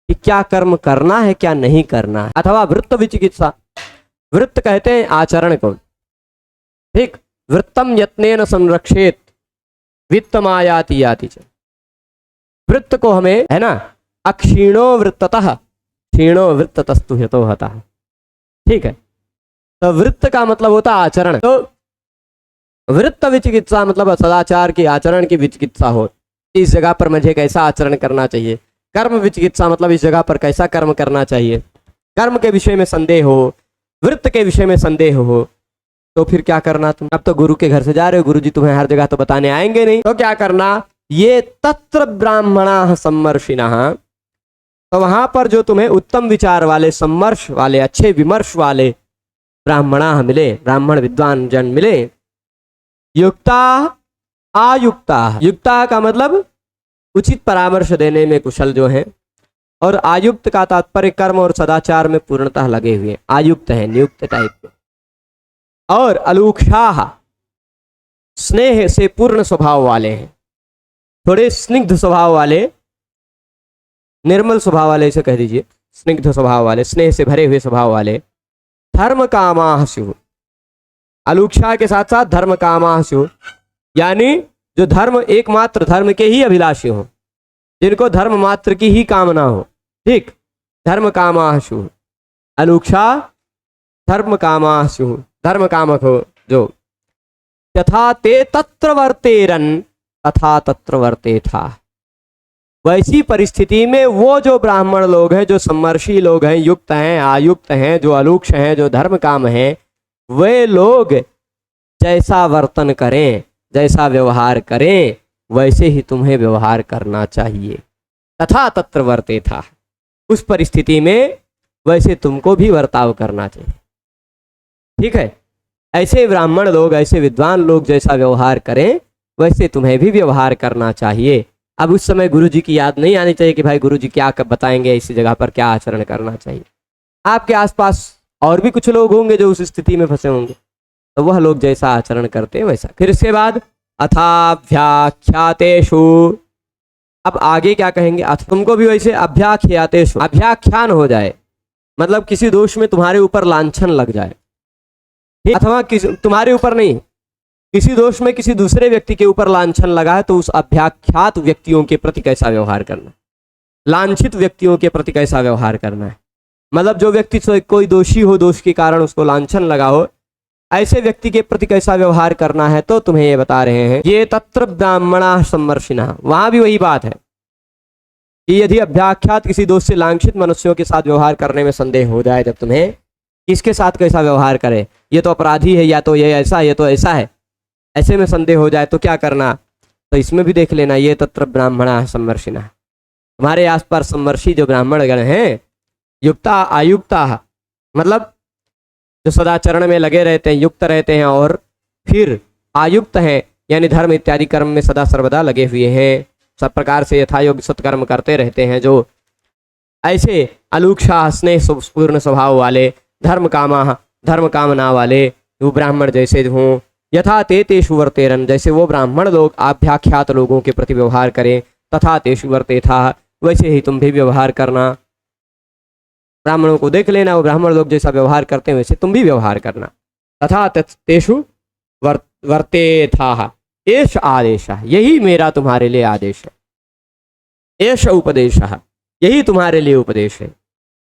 Speaker 1: कि क्या कर्म करना है क्या नहीं करना है, अथवा वृत्त विचिकित्सा, वृत्त कहते हैं आचरण को, ठीक, वृत्तम यत्नेन संरक्षेत वित्तमायाति याति च। वृत्त को हमें है ना, अक्षीणो वृत्ततः क्षीणो वृत्ततस्तु हेतो हतः, ठीक है। तो वृत्त का मतलब होता है आचरण, तो वृत्त विचिकित्सा मतलब सदाचार की आचरण की विचिकित्सा हो, इस जगह पर मुझे कैसा आचरण करना चाहिए। कर्म विचिकित्सा मतलब इस जगह पर कैसा कर्म करना चाहिए। कर्म के विषय में संदेह हो, वृत्त के विषय में संदेह हो, तो फिर क्या करना तुम। अब तो गुरु के घर से जा रहे हो, गुरु जी तुम्हें हर जगह तो बताने आएंगे नहीं, तो क्या करना, ये तत्र ब्राह्मणाः सम्मर्षिणः, तो वहां पर जो तुम्हें उत्तम विचार वाले, सम्मर्श वाले, अच्छे विमर्श वाले ब्राह्मणाः मिले, ब्राह्मण विद्वान जन मिले। युक्ता आयुक्ता, युक्ता का मतलब उचित परामर्श देने में कुशल जो है, और आयुक्त का तात्पर्य कर्म और सदाचार में पूर्णतः लगे हुए, आयुक्त है नियुक्त टाइप के। और अलूक्षाः स्नेह से पूर्ण स्वभाव वाले हैं, थोड़े स्निग्ध स्वभाव वाले, निर्मल स्वभाव वाले इसे कह दीजिए, स्निग्ध स्वभाव वाले, स्नेह से भरे हुए स्वभाव वाले। धर्म कामाः स्युः, अलूक्षा के साथ साथ धर्म कामाः स्युः, यानी जो धर्म, एकमात्र धर्म के ही अभिलाषी हो, जिनको धर्म मात्र की ही कामना हो, ठीक, धर्म कामाः स्युः। अलूक्षा धर्म कामाः स्युः, धर्म कामक हो जो। यथा ते तत्र वर्तेरन् तथा तत्र वर्तेथाः, वैसी परिस्थिति में वो जो ब्राह्मण लोग हैं, जो सम्मर्षी लोग हैं, युक्त हैं, आयुक्त हैं, जो अलूक्ष हैं, जो धर्म काम हैं, वे लोग जैसा वर्तन करें, जैसा व्यवहार करें, वैसे ही तुम्हें व्यवहार करना चाहिए। तथा तत्र वर्तेथाः, उस परिस्थिति में वैसे तुमको भी वर्ताव करना चाहिए, ठीक है। ऐसे ब्राह्मण लोग, ऐसे विद्वान लोग जैसा व्यवहार करें, वैसे तुम्हें भी व्यवहार करना चाहिए। अब उस समय गुरु जी की याद नहीं आनी चाहिए कि भाई गुरु जी क्या बताएंगे, इसी जगह पर क्या आचरण करना चाहिए। आपके आसपास और भी कुछ लोग होंगे जो उस स्थिति में फंसे होंगे, तो वह लोग जैसा आचरण करते हैं वैसा। फिर इसके बाद अथाभ्याख्यातेषु, अब आगे क्या कहेंगे, तुमको भी वैसे अभ्याख्यातेषु, अभ्याख्यान हो जाए, मतलब किसी दोष में तुम्हारे ऊपर लांछन लग जाए, अथवा तुम्हारे ऊपर नहीं, किसी दोष में किसी दूसरे व्यक्ति के ऊपर लांछन लगा है, तो उस अभ्याख्यात व्यक्तियों के प्रति कैसा व्यवहार करना, लांछित व्यक्तियों के प्रति कैसा व्यवहार करना है। मतलब जो व्यक्ति कोई दोषी हो, दोष के कारण उसको लांछन लगा हो, ऐसे व्यक्ति के प्रति कैसा व्यवहार करना है, तो तुम्हें ये बता रहे हैं। ये तत्र ब्राह्मणाः सम्मर्षिणः, वहां भी वही बात है कि यदि अभ्याख्यात किसी दोष से लांछित मनुष्यों के साथ व्यवहार करने में संदेह हो जाए, जब तुम्हें किसके साथ कैसा व्यवहार करे, ये तो अपराधी है, या तो ये ऐसा, ये तो ऐसा है, ऐसे में संदेह हो जाए तो क्या करना, तो इसमें भी देख लेना। ये तत्र ब्राह्मणाः सम्मर्षिणः, हमारे आसपास सम्मर्षी जो ब्राह्मण गण हैं, युक्ता आयुक्ता, मतलब जो सदाचरण में लगे रहते हैं, युक्त रहते हैं, और फिर आयुक्त हैं, यानी धर्म इत्यादि कर्म में सदा सर्वदा लगे हुए हैं, सब प्रकार से यथायोग्य सत्कर्म करते रहते हैं। जो ऐसे अलूक्षा स्नेह पूर्ण स्वभाव वाले, धर्म कामना वाले वो ब्राह्मण जैसे हों, यथा ते तेषु वर्तेरन्, जैसे वो ब्राह्मण लोग अभ्याख्यात लोगों के प्रति व्यवहार करें, तथा तेषु वर्तेथाः, वैसे ही तुम भी व्यवहार करना। ब्राह्मणों को देख लेना, वो ब्राह्मण लोग जैसा व्यवहार करते हैं वैसे तुम भी व्यवहार करना। तथा तेषु वर्तेथाः। एष आदेशः, यही मेरा तुम्हारे लिए आदेश है। एष उपदेशः, यही तुम्हारे लिए उपदेश है।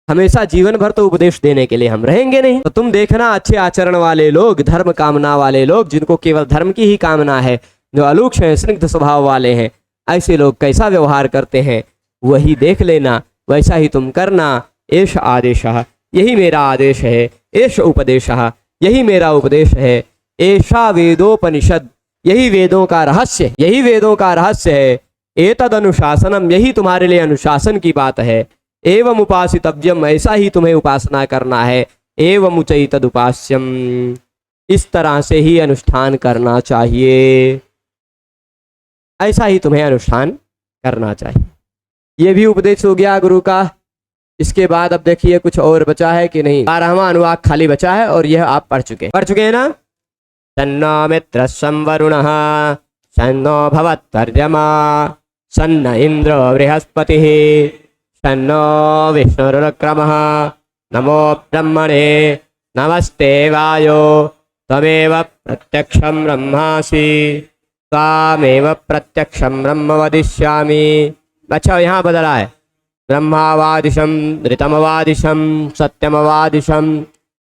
Speaker 1: हमेशा जीवन भर तो उपदेश देने के लिए हम रहेंगे नहीं। तो तुम देखना अच्छे आचरण वाले लोग, धर्म कामना वाले लोग, जिनको केवल धर्म की ही कामना है, जो अलूक्ष हैं, स्निग्ध स्वभाव वाले हैं, ऐसे लोग कैसा व्यवहार करते हैं वही देख लेना, वैसा ही तुम करना। एष आदेशः, यही मेरा आदेश है। एष उपदेशः, यही मेरा उपदेश है। एषा वेदोपनिषद, यही वेदों का रहस्य, यही वेदों का रहस्य है। एतद अनुशासनम, यही तुम्हारे लिए अनुशासन की बात है। एवं उपासितव्यम, ऐसा ही तुम्हें उपासना करना है। एवं उचैतद उपास्यम, इस तरह से ही अनुष्ठान करना चाहिए, ऐसा ही तुम्हें अनुष्ठान करना चाहिए। ये भी उपदेश हो गया गुरु का। इसके बाद अब देखिए कुछ और बचा है कि नहीं। 12वां अनुवाक खाली बचा है और यह आप पढ़ चुके हैं ना। सन्नो मित्र संवरुणः सन्नो भवत्वर्यमा सन्न इंद्र बृहस्पतिः सन्नो विष्णुरुक्रमः नमो ब्रह्मणे नमस्ते वायो त्वमेव प्रत्यक्षं ब्रह्मासि त्वामेव प्रत्यक्षं ब्रह्म वदिष्यामि। अच्छा यहाँ बदला है, ब्रह्मावादिशं ऋतमवादिशं सत्यमवादिशं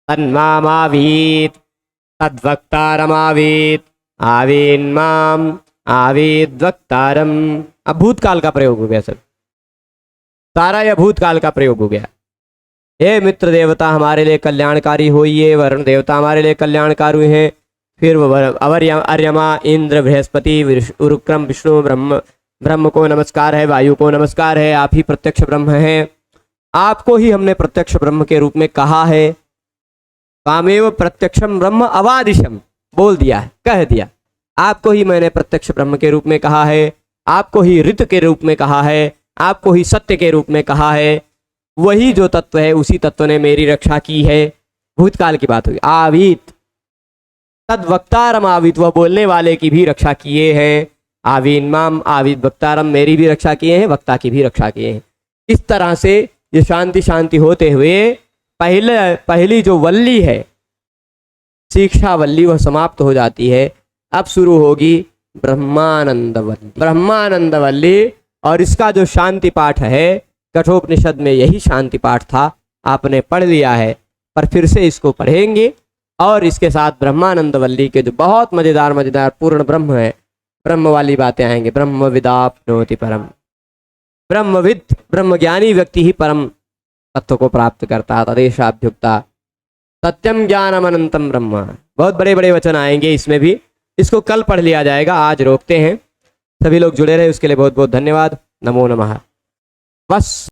Speaker 1: तन्मामावीत् तद्वक्तारमावीत् आवीन्माम् आवीद्वक्तारम्। अब भूतकाल का प्रयोग हो गया सर, सारा यह भूतकाल का प्रयोग हो गया। हे मित्र देवता हमारे लिए कल्याणकारी होइए, वरुण देवता हमारे लिए कल्याणकारी हैं। फिर अर्यमा इंद्र बृहस्पति उरुक्रम विष्णु ब्रह्म को नमस्कार है, वायु को नमस्कार है। आप ही प्रत्यक्ष ब्रह्म हैं, आपको ही हमने प्रत्यक्ष ब्रह्म के रूप में कहा है। कामेव प्रत्यक्षम ब्रह्म अवादिशम, बोल दिया है, कह दिया। आपको ही मैंने प्रत्यक्ष ब्रह्म के रूप में कहा है, आपको ही ऋत के रूप में कहा है, आपको ही सत्य के रूप में कहा है। वही जो तत्व है उसी तत्व ने मेरी रक्षा की है। भूतकाल की बात हुई। आवीत तद वक्तारम आवीत, वह बोलने वाले की भी रक्षा किए हैं। आवीन्माम आवीत वक्तारम, मेरी भी रक्षा किए हैं, वक्ता की भी रक्षा किए हैं। इस तरह से ये शांति शांति होते हुए पहली जो वल्ली है शिक्षा वल्ली वह समाप्त हो जाती है। अब शुरू होगी ब्रह्मानंद वल्ली। ब्रह्मानंद वल्ली, और इसका जो शांति पाठ है कठोपनिषद में यही शांति पाठ था, आपने पढ़ लिया है, पर फिर से इसको पढ़ेंगे। और इसके साथ ब्रह्मानंद वल्ली के जो बहुत मजेदार पूर्ण ब्रह्म है, ब्रह्म वाली बातें आएंगे। ब्रह्म विदाप्नोति परम, ब्रह्मविद ब्रह्मज्ञानी व्यक्ति ही परम तत्व को प्राप्त करता है। तदेशाभ्युक्ता सत्यम ज्ञानम अनंतम ब्रह्म। बहुत बड़े बड़े वचन आएंगे इसमें भी, इसको कल पढ़ लिया जाएगा, आज रोकते हैं। सभी लोग जुड़े रहे उसके लिए बहुत बहुत धन्यवाद। नमो नमः। बस।